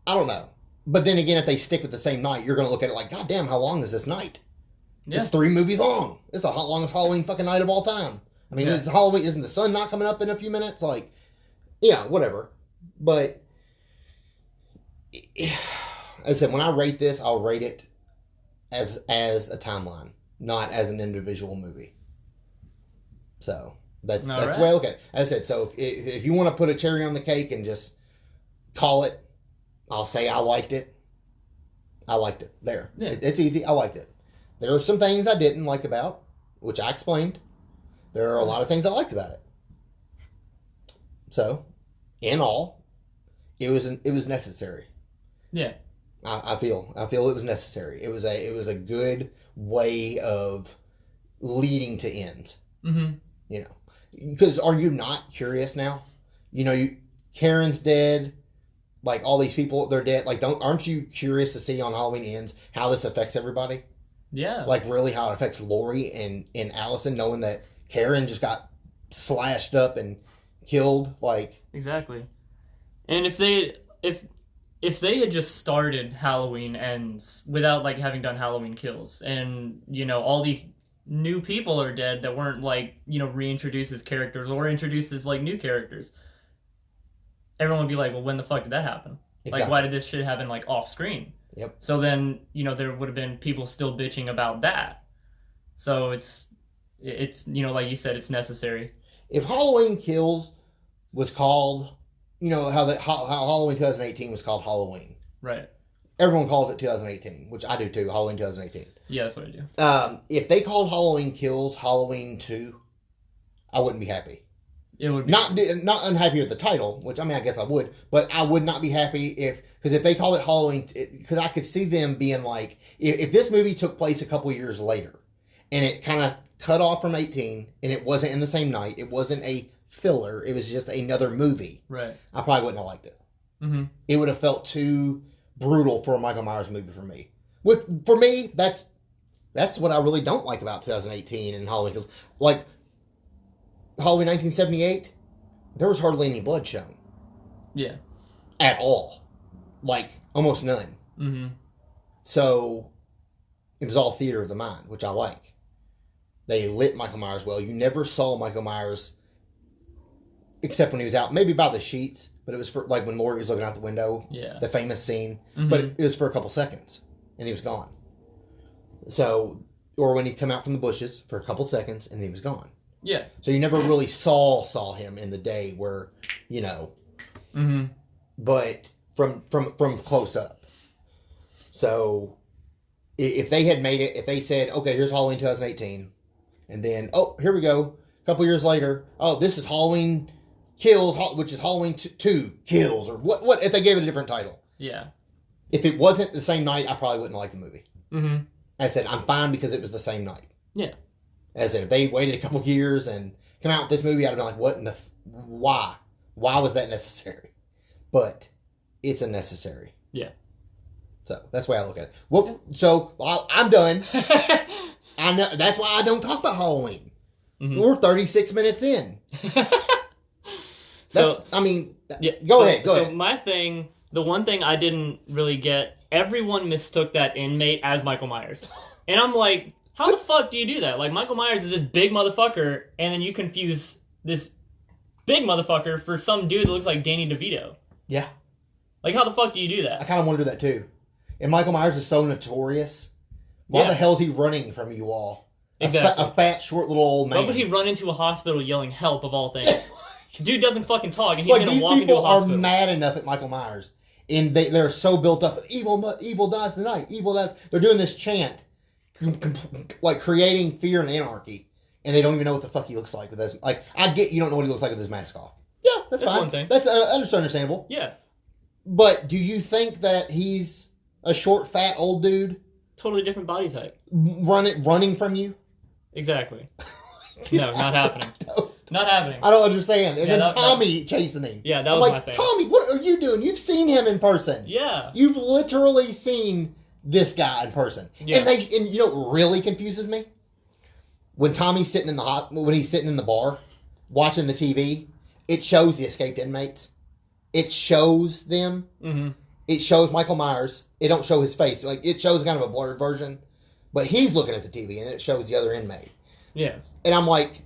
Speaker 1: I don't know. But then again, if they stick with the same night, you're going to look at it like, God damn, how long is this night? Yeah. It's 3 movies long. It's the longest Halloween fucking night of all time. I mean, it's Halloween. Isn't the sun not coming up in a few minutes? Like, yeah, whatever. But as I said, when I rate this, I'll rate it as a timeline, not as an individual movie. So that's the way I look at it. As I said, so if you want to put a cherry on the cake and just call it, I'll say I liked it. I liked it. There. Yeah. It's easy. I liked it. There are some things I didn't like about, which I explained. There are a lot of things I liked about it. So, in all, it was necessary.
Speaker 2: Yeah.
Speaker 1: I feel it was necessary. It was a good way of leading to end. Mm-hmm. You know, because are you not curious now? You know, Karen's dead. Like, all these people, they're dead. Like, aren't you curious to see on Halloween Ends how this affects everybody?
Speaker 2: Yeah.
Speaker 1: Like, really how it affects Lori and Allison, knowing that Karen just got slashed up and killed. Like,
Speaker 2: exactly. And if they had just started Halloween Ends without, like, having done Halloween Kills, and, you know, all these new people are dead that weren't, like, you know, reintroduced as characters or introduced as, like, new characters, everyone would be like, well, when the fuck did that happen? Exactly. Like, why did this shit happen, like, off screen?
Speaker 1: Yep.
Speaker 2: So then, you know, there would have been people still bitching about that. So it's you know, like you said, it's necessary.
Speaker 1: If Halloween Kills was called you know how how Halloween 2018 was called Halloween.
Speaker 2: Right.
Speaker 1: Everyone calls it 2018, which I do too. Halloween 2018.
Speaker 2: Yeah, that's what I do.
Speaker 1: If they called Halloween Kills Halloween 2, I wouldn't be happy.
Speaker 2: It would be
Speaker 1: Not unhappy with the title, which I mean I guess I would, but I would not be happy because if they called it Halloween, because I could see them being like, if this movie took place a couple years later, and it kind of cut off from 18, and it wasn't in the same night, it wasn't a filler, it was just another movie.
Speaker 2: Right.
Speaker 1: I probably wouldn't have liked it.
Speaker 2: Mm-hmm.
Speaker 1: It would have felt too brutal for a Michael Myers movie for me. For me, that's what I really don't like about 2018 and Halloween Kills. Like Halloween 1978, there was hardly any blood shown.
Speaker 2: Yeah.
Speaker 1: At all. Like almost none.
Speaker 2: Mm-hmm.
Speaker 1: So it was all theater of the mind, which I like. They lit Michael Myers well. You never saw Michael Myers except when he was out, maybe by the sheets, but it was for like when Laurie was looking out the window.
Speaker 2: Yeah.
Speaker 1: The famous scene.
Speaker 2: Mm-hmm.
Speaker 1: But it was for a couple seconds and he was gone. So, or when he'd come out from the bushes for a couple seconds and he was gone.
Speaker 2: Yeah.
Speaker 1: So you never really saw him in the day where, you know.
Speaker 2: Mm-hmm.
Speaker 1: But from close up. So if they had made it, if they said, okay, here's Halloween 2018, and then, oh, here we go, a couple years later, oh, this is Halloween Kills, which is Halloween 2 Kills, or what if they gave it a different title.
Speaker 2: Yeah.
Speaker 1: If it wasn't the same night, I probably wouldn't like the movie.
Speaker 2: Mm-hmm.
Speaker 1: I said, I'm fine because it was the same night.
Speaker 2: Yeah.
Speaker 1: As I said, if they waited a couple years and come out with this movie, I'd have been like, what in the, why? Why was that necessary? But it's unnecessary.
Speaker 2: Yeah.
Speaker 1: So that's the way I look at it. Well, so I'm done. I know that's why I don't talk about Halloween.
Speaker 2: Mm-hmm.
Speaker 1: We're 36 minutes in.
Speaker 2: So
Speaker 1: I mean,
Speaker 2: yeah.
Speaker 1: Go ahead.
Speaker 2: So my thing, the one thing I didn't really get, everyone mistook that inmate as Michael Myers, and I'm like, how the fuck do you do that? Like Michael Myers is this big motherfucker, and then you confuse this big motherfucker for some dude that looks like Danny DeVito.
Speaker 1: Yeah.
Speaker 2: Like how the fuck do you do
Speaker 1: I
Speaker 2: that?
Speaker 1: kind of want to do that too. And Michael Myers is so notorious. Why the hell is he running from you all?
Speaker 2: Exactly.
Speaker 1: A fat, short little old man.
Speaker 2: Why would he run into a hospital yelling help of all things? Dude doesn't fucking talk, and he's
Speaker 1: like
Speaker 2: gonna
Speaker 1: these
Speaker 2: walk into a
Speaker 1: people are
Speaker 2: hospital.
Speaker 1: mad enough at Michael Myers, and they're so built up. Evil dies tonight. Evil dies. They're doing this chant, like creating fear and anarchy, and they don't even know what the fuck he looks like with this. Like I get you don't know what he looks like with his mask off. Yeah, that's fine.
Speaker 2: one thing.
Speaker 1: That's understandable.
Speaker 2: Yeah,
Speaker 1: But do you think that he's a short, fat, old dude
Speaker 2: totally different body type.
Speaker 1: running from you?
Speaker 2: Exactly. No, not happening. Not happening.
Speaker 1: I don't understand. And
Speaker 2: Yeah,
Speaker 1: then
Speaker 2: that-
Speaker 1: Tommy chasing him.
Speaker 2: Yeah, that
Speaker 1: I'm
Speaker 2: was
Speaker 1: like,
Speaker 2: my thing.
Speaker 1: Tommy, what are you doing? You've seen him in person.
Speaker 2: Yeah.
Speaker 1: You've literally seen this guy in person.
Speaker 2: Yeah.
Speaker 1: And you know what really confuses me? When Tommy's sitting in when he's sitting in the bar watching the TV, it shows the escaped inmates. It shows them.
Speaker 2: Mm-hmm.
Speaker 1: It shows Michael Myers. It don't show his face. Like it shows kind of a blurred version. But he's looking at the TV and it shows the other inmate.
Speaker 2: Yeah.
Speaker 1: And I'm like,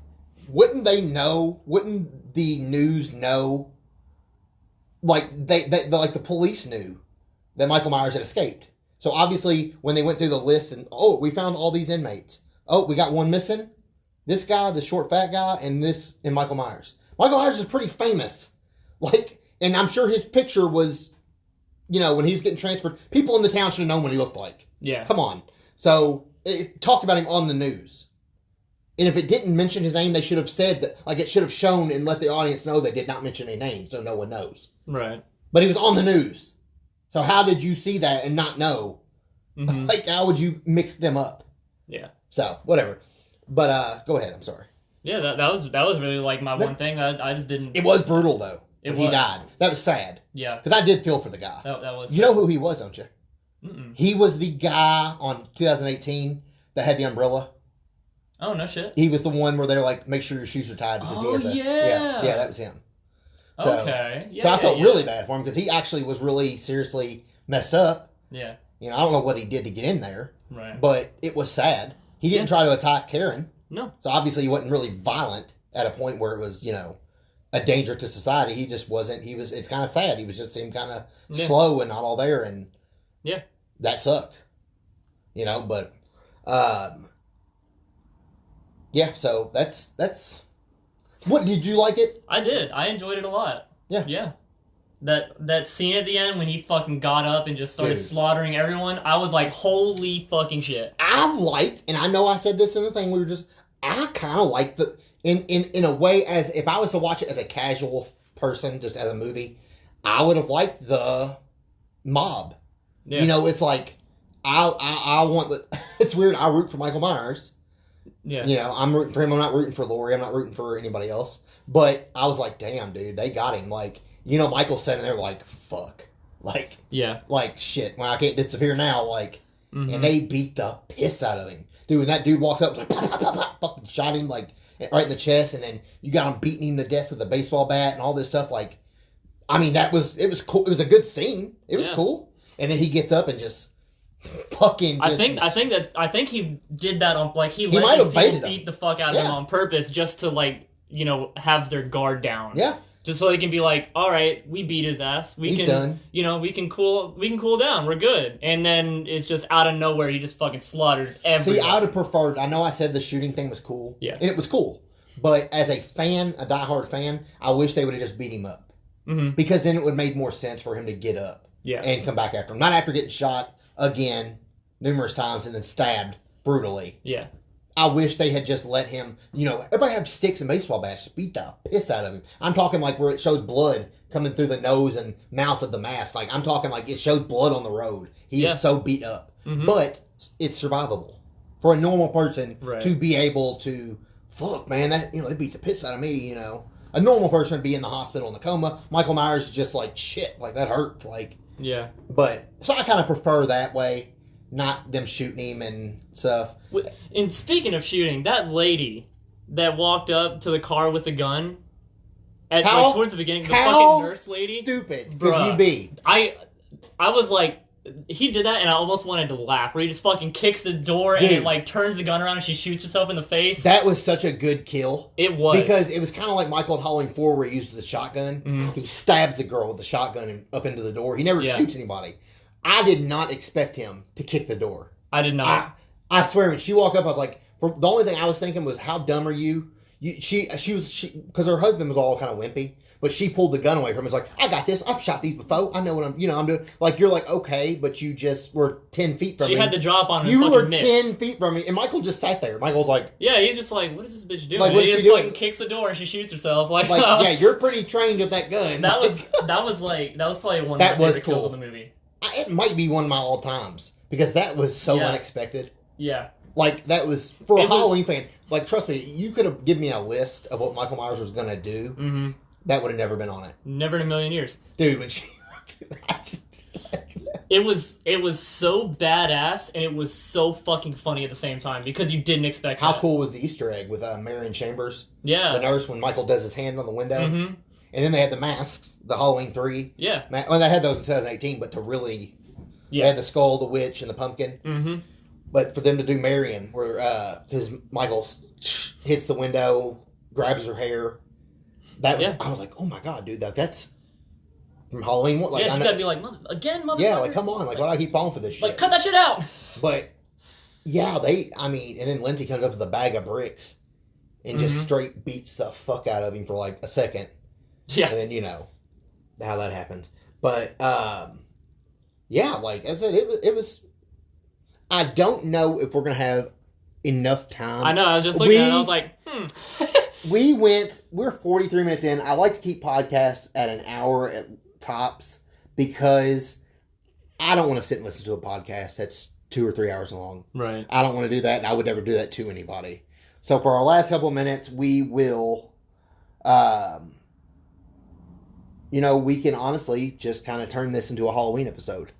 Speaker 1: wouldn't they know? Wouldn't the news know? Like they like the police knew that Michael Myers had escaped. So obviously, when they went through the list and we found all these inmates. Oh, we got one missing. This guy, the short fat guy, and Michael Myers. Michael Myers is pretty famous. Like, and I'm sure his picture was, you know, when he was getting transferred. People in the town should have known what he looked like.
Speaker 2: Yeah.
Speaker 1: Come on. So it talked about him on the news. And if it didn't mention his name, they should have said that, like it should have shown and let the audience know they did not mention any name, so no one knows.
Speaker 2: Right.
Speaker 1: But he was on the news. So how did you see that and not know?
Speaker 2: Mm-hmm.
Speaker 1: Like, how would you mix them up?
Speaker 2: Yeah.
Speaker 1: So, whatever. But, go ahead, I'm sorry.
Speaker 2: Yeah, that was really like my one thing. I just didn't.
Speaker 1: It was brutal, though. When he
Speaker 2: was.
Speaker 1: died. That was sad.
Speaker 2: Yeah.
Speaker 1: Because I did feel for the guy.
Speaker 2: That was.
Speaker 1: You know who he was, don't you?
Speaker 2: Mm-mm.
Speaker 1: He was the guy on 2018 that had the umbrella.
Speaker 2: Oh, no shit.
Speaker 1: He was the one where they're like, make sure your shoes are tied because he has a...
Speaker 2: yeah.
Speaker 1: Yeah, that was him. So,
Speaker 2: Okay. Yeah,
Speaker 1: so I felt
Speaker 2: yeah.
Speaker 1: really bad for him because he actually was really seriously messed up.
Speaker 2: Yeah.
Speaker 1: You know, I don't know what he did to get in there,
Speaker 2: Right.
Speaker 1: but it was sad. He didn't try to attack Karen.
Speaker 2: No.
Speaker 1: So obviously he wasn't really violent at a point where it was, you know, a danger to society. He just wasn't. It's kind of sad. He was just seemed kind of slow and not all there, and
Speaker 2: Yeah.
Speaker 1: that sucked. You know, but yeah. So that's. What did you like it?
Speaker 2: I did. I enjoyed it a lot.
Speaker 1: Yeah.
Speaker 2: Yeah. That scene at the end when he fucking got up and just started slaughtering everyone, I was like, holy fucking shit.
Speaker 1: I liked, and I know I said this in the thing, I kind of liked in a way, as if I was to watch it as a casual person, just as a movie, I would have liked the mob. Yeah. You know, it's like, I want it's weird, I root for Michael Myers. Yeah. You know, I'm rooting for him, I'm not rooting for Laurie, I'm not rooting for anybody else. But I was like, damn, dude, they got him. Like, you know, Michael's sitting there like, fuck. Like, yeah. Like, shit, well, I can't disappear now. Like, and they beat the piss out of him. Dude, when that dude walked up, like, pop, pop, pop, pop, fucking shot him, like, right in the chest. And then you got him beating him to death with a baseball bat and all this stuff. Like, I mean, it was cool. It was a good scene. It was cool. And then he gets up and just fucking.
Speaker 2: I think he did that on, like, he let these people beat the fuck out of him on purpose just to, like, you know, have their guard down. Yeah. Just so they can be like, all right, we beat his ass. He's done. You know, we can cool down. We're good. And then it's just out of nowhere, he just fucking slaughters everyone.
Speaker 1: See, I would have preferred. I know I said the shooting thing was cool. Yeah. And it was cool. But as a fan, a diehard fan, I wish they would have just beat him up. Mm-hmm. Because then it would have made more sense for him to get up. Yeah. And come back after him. Not after getting shot again numerous times and then stabbed brutally. Yeah. I wish they had just let him, you know, everybody have sticks and baseball bats, just beat the piss out of him. I'm talking like where it shows blood coming through the nose and mouth of the mask. Like, I'm talking like it shows blood on the road. He is so beat up. Mm-hmm. But it's survivable. For a normal person to be able to, fuck, man, that, you know, they beat the piss out of me, you know. A normal person would be in the hospital in a coma. Michael Myers is just like, shit, like, that hurt. Like, yeah. But, so I kind of prefer that way. Not them shooting him and stuff.
Speaker 2: And speaking of shooting, that lady that walked up to the car with the gun towards the beginning, the fucking nurse lady.
Speaker 1: Stupid could you be?
Speaker 2: I was like, he did that, and I almost wanted to laugh. Where he just fucking kicks the door and it like turns the gun around, and she shoots herself in the face.
Speaker 1: That was such a good kill.
Speaker 2: It was,
Speaker 1: because it was kind of like Michael in Halloween 4, where he uses the shotgun. Mm-hmm. He stabs the girl with the shotgun and up into the door. He never shoots anybody. I did not expect him to kick the door.
Speaker 2: I did not.
Speaker 1: I swear, when she walked up, I was like, the only thing I was thinking was, how dumb are you? She was because her husband was all kind of wimpy, but she pulled the gun away from him. It's like, I got this. I've shot these before. I know what I'm doing. Like, you're like, okay, but you just were 10 feet from me.
Speaker 2: She had the drop on her.
Speaker 1: You were 10 feet from me, and Michael just sat there. Michael's like,
Speaker 2: yeah, he's just like, what is this bitch doing? Like, he just fucking kicks the door and she shoots herself. Like,
Speaker 1: yeah, you're pretty trained with that gun.
Speaker 2: That was probably one of my favorite kills of the movie.
Speaker 1: It might be one of my all times because that was so unexpected. Yeah. Like, that was, for a Halloween fan, like, trust me, you could have given me a list of what Michael Myers was going to do. Mm-hmm. That would have never been on it.
Speaker 2: Never in a million years.
Speaker 1: Dude, when she...
Speaker 2: It was so badass, and it was so fucking funny at the same time, because you didn't expect
Speaker 1: How cool was the Easter egg with Marion Chambers? Yeah. The nurse, when Michael does his hand on the window. Mm-hmm. And then they had the masks, the Halloween 3. Yeah. Well, they had those in 2018, but to really... Yeah. They had the skull, the witch, and the pumpkin. Mm-hmm. But for them to do Marion, where because Michael hits the window, grabs her hair, that was I was like, oh my god, dude, that's from Halloween. Like,
Speaker 2: she's gotta be like, again, motherfucker.
Speaker 1: Yeah, like, come on, like, why do I keep falling for this shit?
Speaker 2: Like, cut that shit out.
Speaker 1: But yeah, and then Lindsay comes up with a bag of bricks and just straight beats the fuck out of him for like a second. Yeah, and then you know how that happened. But yeah, like I said, it was. I don't know if we're going to have enough time.
Speaker 2: I know, I was just looking at it, I was like,
Speaker 1: we're 43 minutes in. I like to keep podcasts at an hour at tops because I don't want to sit and listen to a podcast that's 2 or 3 hours long. Right. I don't want to do that, and I would never do that to anybody. So for our last couple of minutes, we will, we can honestly just kind of turn this into a Halloween episode.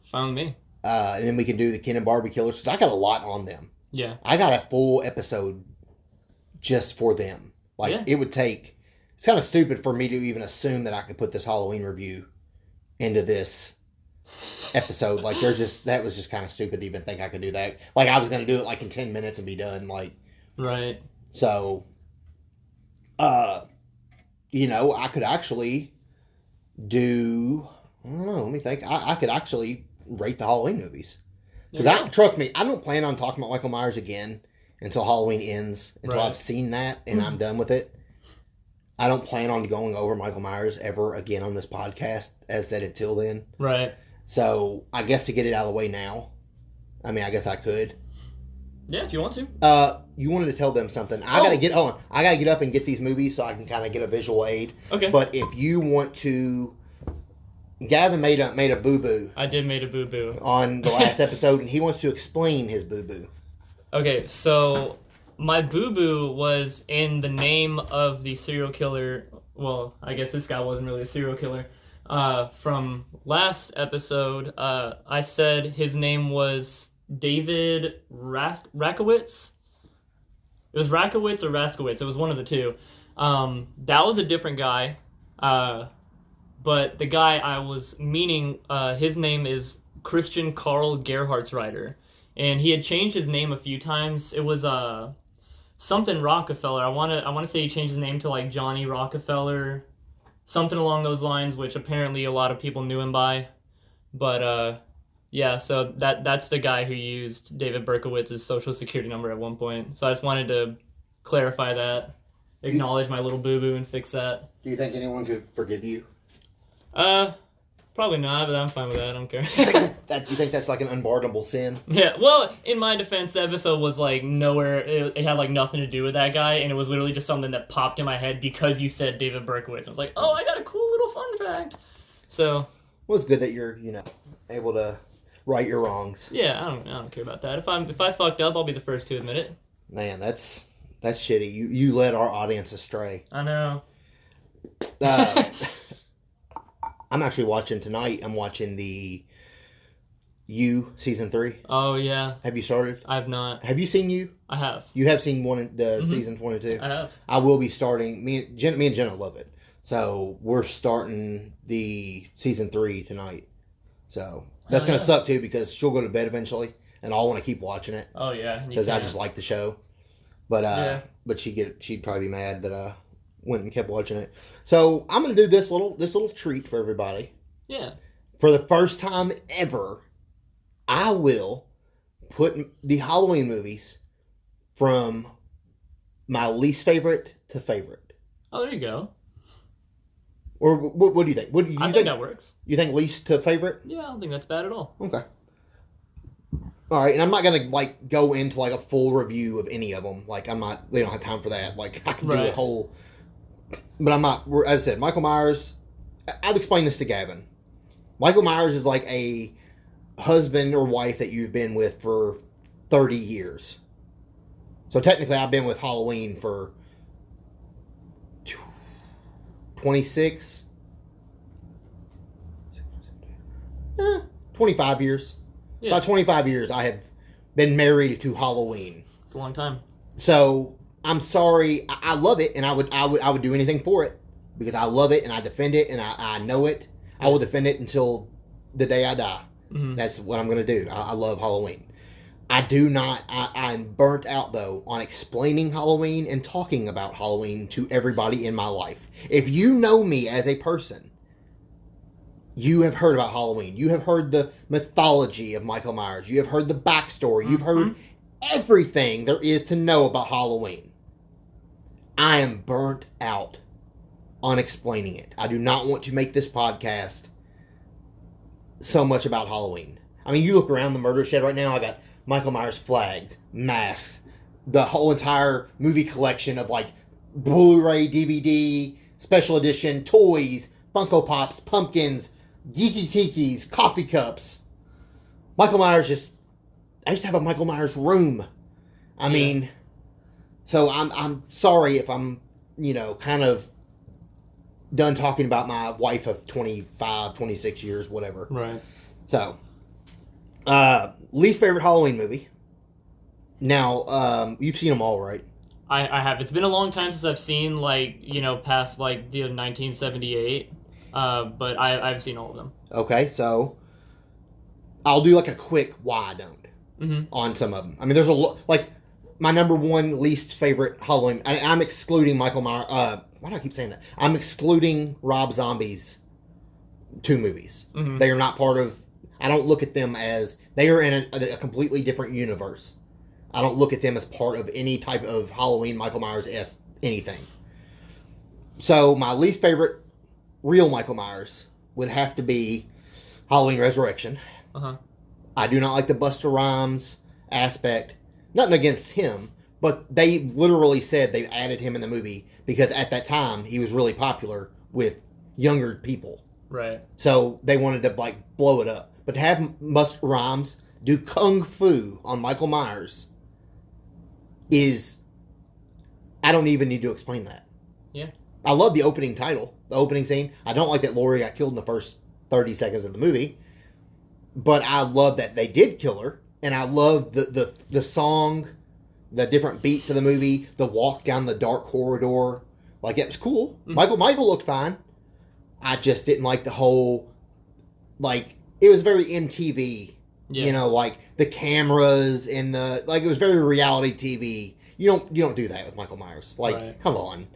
Speaker 2: Found me.
Speaker 1: And then we can do the Ken and Barbie Killers, because I got a lot on them. Yeah. I got a full episode just for them. Like, it would take... It's kind of stupid for me to even assume that I could put this Halloween review into this episode. Like, that was just kind of stupid to even think I could do that. Like, I was going to do it, like, in 10 minutes and be done. Like... Right. So... I could actually do... I don't know, let me think. I could actually... rate the Halloween movies. Because trust me, I don't plan on talking about Michael Myers again until Halloween ends, until I've seen that and I'm done with it. I don't plan on going over Michael Myers ever again on this podcast, as said until then.
Speaker 2: Right.
Speaker 1: So I guess to get it out of the way now, I mean, I guess I could.
Speaker 2: Yeah, if you want to.
Speaker 1: You wanted to tell them something. I gotta get up and get these movies so I can kind of get a visual aid.
Speaker 2: Okay.
Speaker 1: But if you want to, Gavin made a boo boo.
Speaker 2: I did made a boo boo
Speaker 1: On the last episode, and he wants to explain his boo boo.
Speaker 2: Okay, so my boo boo was in the name of the serial killer. Well, I guess this guy wasn't really a serial killer. From last episode, I said his name was David Rakowitz. It was Rakowitz or Raskowitz. It was one of the two. That was a different guy. But the guy I was meaning, his name is Christian Karl Gerhartsreiter. And he had changed his name a few times. It was something Rockefeller. I wanna say he changed his name to like Johnny Rockefeller, something along those lines, which apparently a lot of people knew him by. But yeah, so that's the guy who used David Berkowitz's social security number at one point. So I just wanted to clarify that, acknowledge my little boo boo, and fix that.
Speaker 1: Do you think anyone could forgive you?
Speaker 2: Probably not, but I'm fine with that. I don't care.
Speaker 1: Do you think that's like an unpardonable sin?
Speaker 2: Yeah, well, in my defense, the episode was like nowhere, it had like nothing to do with that guy, and it was literally just something that popped in my head because you said David Berkowitz. I was like, oh, I got a cool little fun fact. So.
Speaker 1: Well, it's good that you're, able to right your wrongs.
Speaker 2: Yeah, I don't care about that. If I fucked up, I'll be the first to admit it.
Speaker 1: Man, that's shitty. You led our audience astray.
Speaker 2: I know.
Speaker 1: I'm actually watching tonight. I'm watching the You season 3.
Speaker 2: Oh yeah.
Speaker 1: Have you started?
Speaker 2: I have not.
Speaker 1: Have you seen You?
Speaker 2: I have.
Speaker 1: You have seen season 1 and 2?
Speaker 2: I have.
Speaker 1: I will be starting. Me and Jenna love it. So we're starting the season 3 tonight. So that's gonna suck too because she'll go to bed eventually, and I'll want to keep watching it.
Speaker 2: Oh yeah.
Speaker 1: Because I just like the show. But but she'd probably be mad that I went and kept watching it. So I'm gonna do this little treat for everybody.
Speaker 2: Yeah.
Speaker 1: For the first time ever, I will put the Halloween movies from my least favorite to favorite.
Speaker 2: Oh, there you go.
Speaker 1: Or what do you think?
Speaker 2: I think that works.
Speaker 1: You think least to favorite?
Speaker 2: Yeah, I don't think that's bad at all.
Speaker 1: Okay. All right, and I'm not gonna like go into like a full review of any of them. Like I'm not. They don't have time for that. Like I can do a whole. But I'm not. As I said, Michael Myers. I've explained this to Gavin. Michael Myers is like a husband or wife that you've been with for 30 years. So technically, I've been with Halloween for 26, 25 years. Yeah. About 25 years I have been married to Halloween.
Speaker 2: It's a long time.
Speaker 1: So I'm sorry. I love it, and I would do anything for it because I love it and I defend it and I know it. I will defend it until the day I die. Mm-hmm. That's what I'm going to do. I love Halloween. I do not. I'm burnt out, though, on explaining Halloween and talking about Halloween to everybody in my life. If you know me as a person, you have heard about Halloween. You have heard the mythology of Michael Myers. You have heard the backstory. Mm-hmm. You've heard everything there is to know about Halloween. I am burnt out on explaining it. I do not want to make this podcast so much about Halloween. I mean, you look around the murder shed right now, I got Michael Myers flags, masks, the whole entire movie collection of like Blu-ray, DVD, special edition, toys, Funko Pops, pumpkins, geeky tikis, coffee cups. Michael Myers I used to have a Michael Myers room. I mean, so I'm sorry if I'm, kind of done talking about my wife of 25, 26 years, whatever.
Speaker 2: Right.
Speaker 1: So, least favorite Halloween movie. Now, you've seen them all, right?
Speaker 2: I have. It's been a long time since I've seen, past, the 1978. But I've seen all of them. Okay, so
Speaker 1: I'll do, a quick why I don't on some of them. I mean, there's a lot, my number one least favorite Halloween, I'm excluding Michael Myers, why do I keep saying that? I'm excluding Rob Zombie's 2 movies. Mm-hmm. They are not part of, I don't look at them as, they are in a completely different universe. I don't look at them as part of any type of Halloween, Michael Myers-esque anything. So my least favorite real Michael Myers would have to be Halloween Resurrection.
Speaker 2: Uh-huh.
Speaker 1: I do not like the Busta Rhymes aspect. Nothing against him, but they literally said they added him in the movie because at that time he was really popular with younger people.
Speaker 2: Right.
Speaker 1: So they wanted to like blow it up. But to have Busta Rhymes do kung fu on Michael Myers is, I don't even need to explain that.
Speaker 2: Yeah.
Speaker 1: I love the opening title, the opening scene. I don't like that Laurie got killed in the first 30 seconds of the movie, but I love that they did kill her, and I love the song, the different beats of the movie, the walk down the dark corridor. Like, it was cool. Mm-hmm. Michael looked fine. I just didn't like the whole, like, it was very MTV. Yeah. You know, like the cameras and the, like, it was very reality TV. You don't do that with Michael Myers. Like, right. Come on.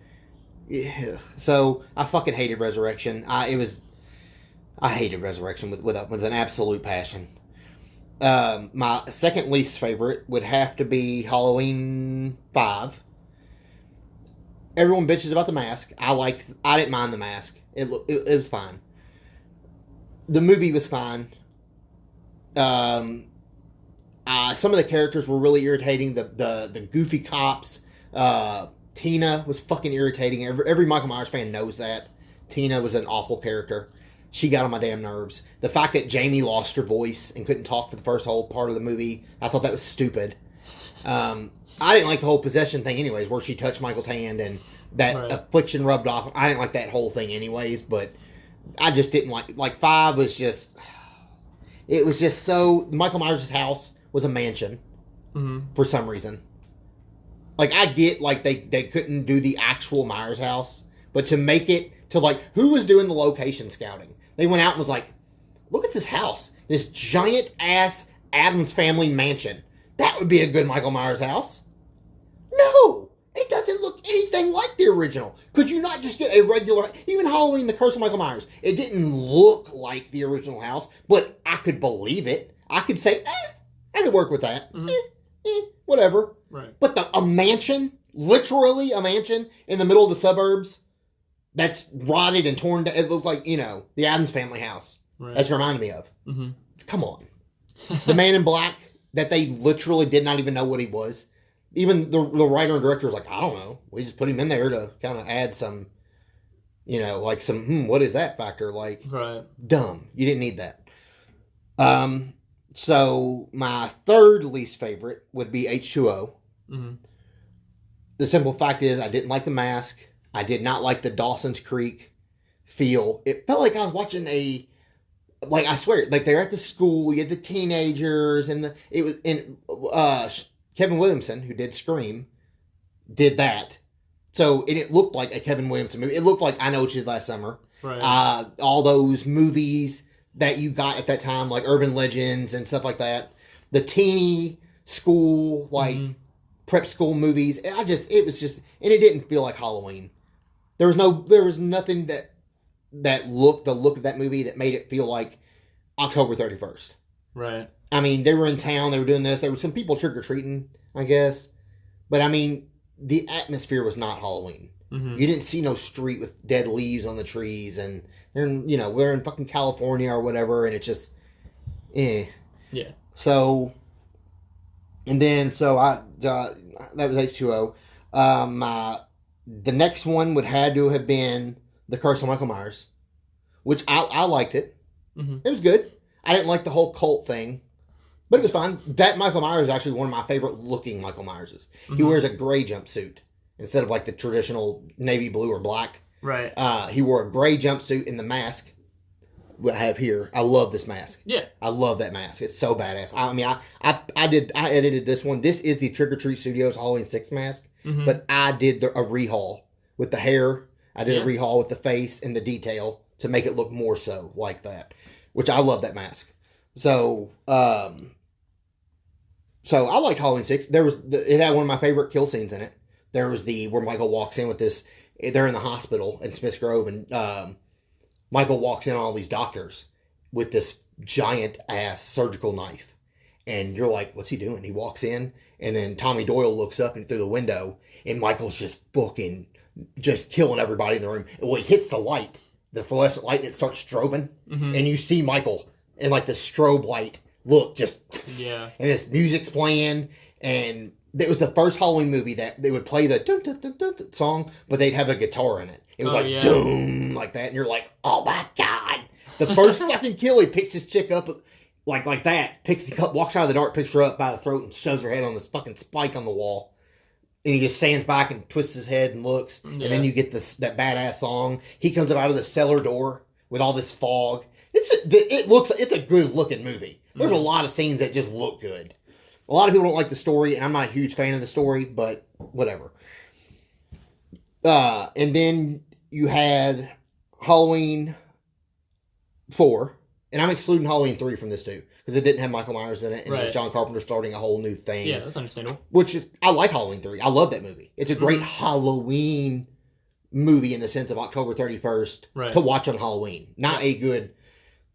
Speaker 1: Yeah. So I fucking hated Resurrection. I hated Resurrection with an absolute passion. My second least favorite would have to be Halloween 5. Everyone bitches about the mask. I didn't mind the mask. It was fine. The movie was fine. Some of the characters were really irritating. The goofy cops. Tina was fucking irritating. Every Michael Myers fan knows that. Tina was an awful character. She got on my damn nerves. The fact that Jamie lost her voice and couldn't talk for the first whole part of the movie, I thought that was stupid. I didn't like the whole possession thing anyways, where she touched Michael's hand and that right. affliction rubbed off. I didn't like that whole thing anyways, but I just didn't like 5 was just... It was just so... Michael Myers' house was a mansion for some reason. Like, I get, like, they couldn't do the actual Myers house, but to make it to, like, who was doing the location scouting? They went out and was like, look at this house. This giant-ass Addams Family mansion. That would be a good Michael Myers house. No! It doesn't look anything like the original. Could you not just get a regular... Even Halloween, The Curse of Michael Myers, it didn't look like the original house, but I could believe it. I could say, I could work with that. Whatever. Right. But a mansion, literally a mansion in the middle of the suburbs that's rotted and torn down. It looked like, the Addams Family house. Right. That's reminded me of. Mm-hmm. Come on. The Man in Black, that they literally did not even know what he was. Even the writer and director was like, I don't know. We just put him in there to kind of add some, like some, what is that factor? Like, right. Dumb. You didn't need that. So my third least favorite would be H2O. Mm-hmm. The simple fact is I didn't like the mask. I did not like the Dawson's Creek feel. It felt like I was watching I swear, like they're at the school, you had the teenagers, and Kevin Williamson, who did Scream, did that. So it looked like a Kevin Williamson movie. It looked like I Know What You Did Last Summer. Right. All those movies that you got at that time, like Urban Legends and stuff like that. The teeny school, prep school movies. It was just, and it didn't feel like Halloween. There was nothing that looked, the look of that movie that made it feel like October 31st. Right. I mean, they were in town, they were doing this, there were some people trick-or-treating, I guess. But I mean, the atmosphere was not Halloween. Mm-hmm. You didn't see no street with dead leaves on the trees, and we're in fucking California or whatever, and it's just, Yeah. So, and then, that was H2O. The next one would had to have been The Curse of Michael Myers, which I liked it. Mm-hmm. It was good. I didn't like the whole cult thing, but it was fine. That Michael Myers is actually one of my favorite looking Michael Myerses. Mm-hmm. He wears a gray jumpsuit instead of like the traditional navy blue or black. Right. He wore a gray jumpsuit and the mask I have here. I love this mask. Yeah. I love that mask. It's so badass. I mean, I edited this one. This is the Trick or Treat Studios Halloween 6 mask, but I did a rehaul with the hair. I did a rehaul with the face and the detail to make it look more so like that, which I love that mask. So I liked Halloween 6. It had one of my favorite kill scenes in it. There was where Michael walks in with this, they're in the hospital in Smiths Grove, and Michael walks in on all these doctors with this giant ass surgical knife. And you're like, what's he doing? He walks in, and then Tommy Doyle looks up and through the window, and Michael's just fucking just killing everybody in the room. And when he hits the light, the fluorescent light, and it starts strobing, and you see Michael in like the strobe light look just,
Speaker 2: Yeah.
Speaker 1: and this music's playing, and it was the first Halloween movie that they would play the dun, dun, dun, dun, dun song, but they'd have a guitar in it. It was like doom, like that, and you're like, oh my god! The first fucking kill, he picks this chick up like that, walks out of the dark, picks her up by the throat, and shoves her head on this fucking spike on the wall. And he just stands back and twists his head and looks, and then you get that badass song. He comes up out of the cellar door with all this fog. It's a good looking movie. There's a lot of scenes that just look good. A lot of people don't like the story, and I'm not a huge fan of the story, but whatever. And then you had Halloween 4, and I'm excluding Halloween 3 from this too, because it didn't have Michael Myers in it, and it was John Carpenter starting a whole new thing.
Speaker 2: Yeah, that's understandable.
Speaker 1: I like Halloween 3. I love that movie. It's a great Halloween movie in the sense of October 31st to watch on Halloween. Not a good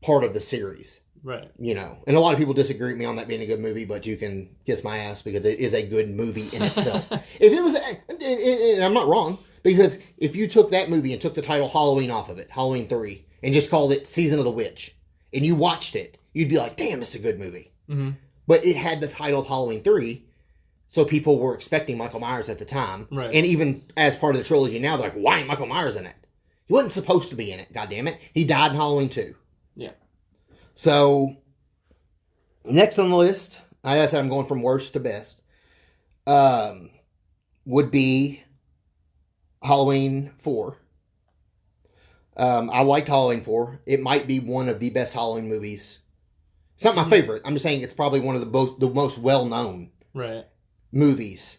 Speaker 1: part of the series.
Speaker 2: Right.
Speaker 1: You know, and a lot of people disagree with me on that being a good movie, but you can kiss my ass because it is a good movie in itself. If it was, and I'm not wrong, because if you took that movie and took the title Halloween off of it, Halloween 3, and just called it Season of the Witch, and you watched it, you'd be like, damn, it's a good movie. Mm-hmm. But it had the title of Halloween 3, so people were expecting Michael Myers at the time.
Speaker 2: Right.
Speaker 1: And even as part of the trilogy now, they're like, why ain't Michael Myers in it? He wasn't supposed to be in it, goddammit. He died in Halloween 2.
Speaker 2: Yeah.
Speaker 1: So, next on the list, I guess I'm going from worst to best, would be Halloween 4. I liked Halloween 4. It might be one of the best Halloween movies. It's not my favorite. I'm just saying it's probably one of the most well-known movies.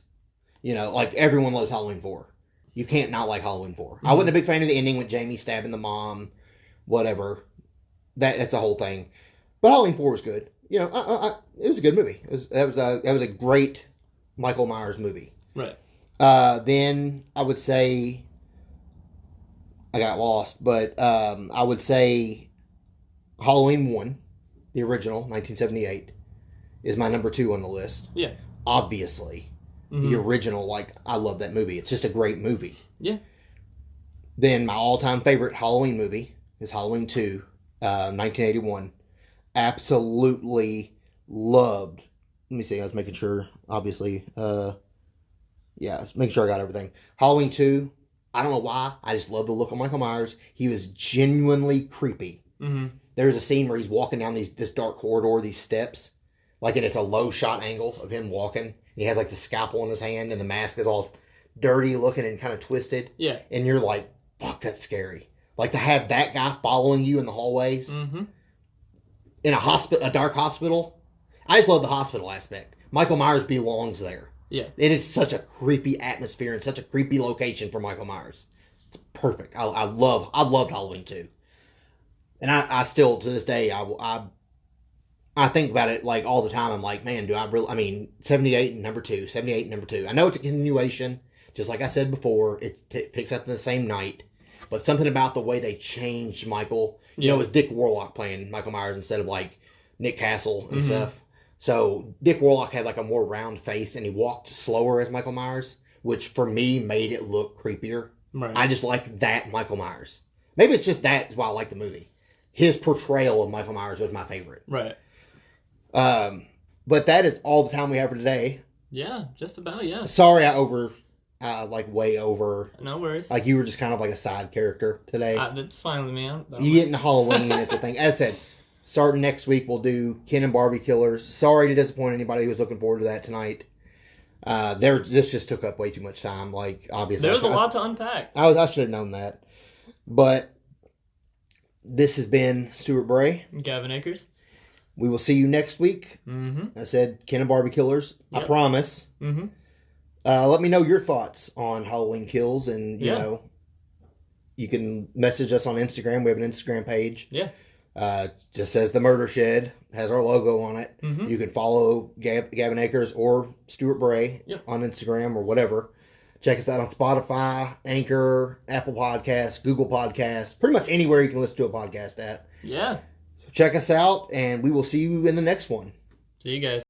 Speaker 1: You know, like everyone loves Halloween 4. You can't not like Halloween 4. Mm-hmm. I wasn't a big fan of the ending with Jamie stabbing the mom, whatever. That's the whole thing. But Halloween 4 was good. You know, it was a good movie. That was a great Michael Myers movie.
Speaker 2: Right.
Speaker 1: Then I would say I got lost, but I would say Halloween 1, the original, 1978, is my number 2 on the list.
Speaker 2: Yeah.
Speaker 1: Obviously. Mm-hmm. The original, like, I love that movie. It's just a great movie.
Speaker 2: Yeah.
Speaker 1: Then my all-time favorite Halloween movie is Halloween 2. 1981. Absolutely loved. Let me see. I was making sure, obviously. Yeah, I was making sure I got everything. Halloween 2. I don't know why. I just love the look of Michael Myers. He was genuinely creepy. Mm-hmm. There's a scene where he's walking down this dark corridor, these steps. Like, and it's a low shot angle of him walking. And he has, like, the scalpel in his hand, and the mask is all dirty looking and kind of twisted.
Speaker 2: Yeah.
Speaker 1: And you're like, fuck, that's scary. Like, to have that guy following you in the hallways, in a dark hospital. I just love the hospital aspect. Michael Myers belongs there.
Speaker 2: Yeah.
Speaker 1: It is such a creepy atmosphere and such a creepy location for Michael Myers. It's perfect. I loved Halloween 2. And I still, to this day, I think about it, like, all the time. I'm like, man, 78 and number 2, 78 and number 2. I know it's a continuation. Just like I said before, it picks up the same night. But something about the way they changed Michael, you know, it was Dick Warlock playing Michael Myers instead of like Nick Castle and stuff. So Dick Warlock had like a more round face and he walked slower as Michael Myers, which for me made it look creepier. Right. I just like that Michael Myers. Maybe it's just that's why I like the movie. His portrayal of Michael Myers was my favorite.
Speaker 2: Right.
Speaker 1: But that is all the time we have for today.
Speaker 2: Yeah, just about, yeah.
Speaker 1: Sorry way over.
Speaker 2: No worries.
Speaker 1: Like, you were just kind of like a side character today.
Speaker 2: That's fine with me.
Speaker 1: You get into Halloween, it's a thing. As I said, starting next week, we'll do Ken and Barbie Killers. Sorry to disappoint anybody who was looking forward to that tonight. This just took up way too much time. Like, obviously,
Speaker 2: there's a lot to unpack.
Speaker 1: I should have known that. But this has been Stuart Bray.
Speaker 2: Gavin Akers.
Speaker 1: We will see you next week. Mm-hmm. I said Ken and Barbie Killers. Yep. I promise. Mm-hmm. Let me know your thoughts on Halloween Kills, and you know, you can message us on Instagram. We have an Instagram page. Yeah. Just says The Murder Shed, has our logo on it. Mm-hmm. You can follow Gavin Akers or Stuart Bray on Instagram or whatever. Check us out on Spotify, Anchor, Apple Podcasts, Google Podcasts, pretty much anywhere you can listen to a podcast at.
Speaker 2: Yeah.
Speaker 1: So check us out, and we will see you in the next one.
Speaker 2: See you guys.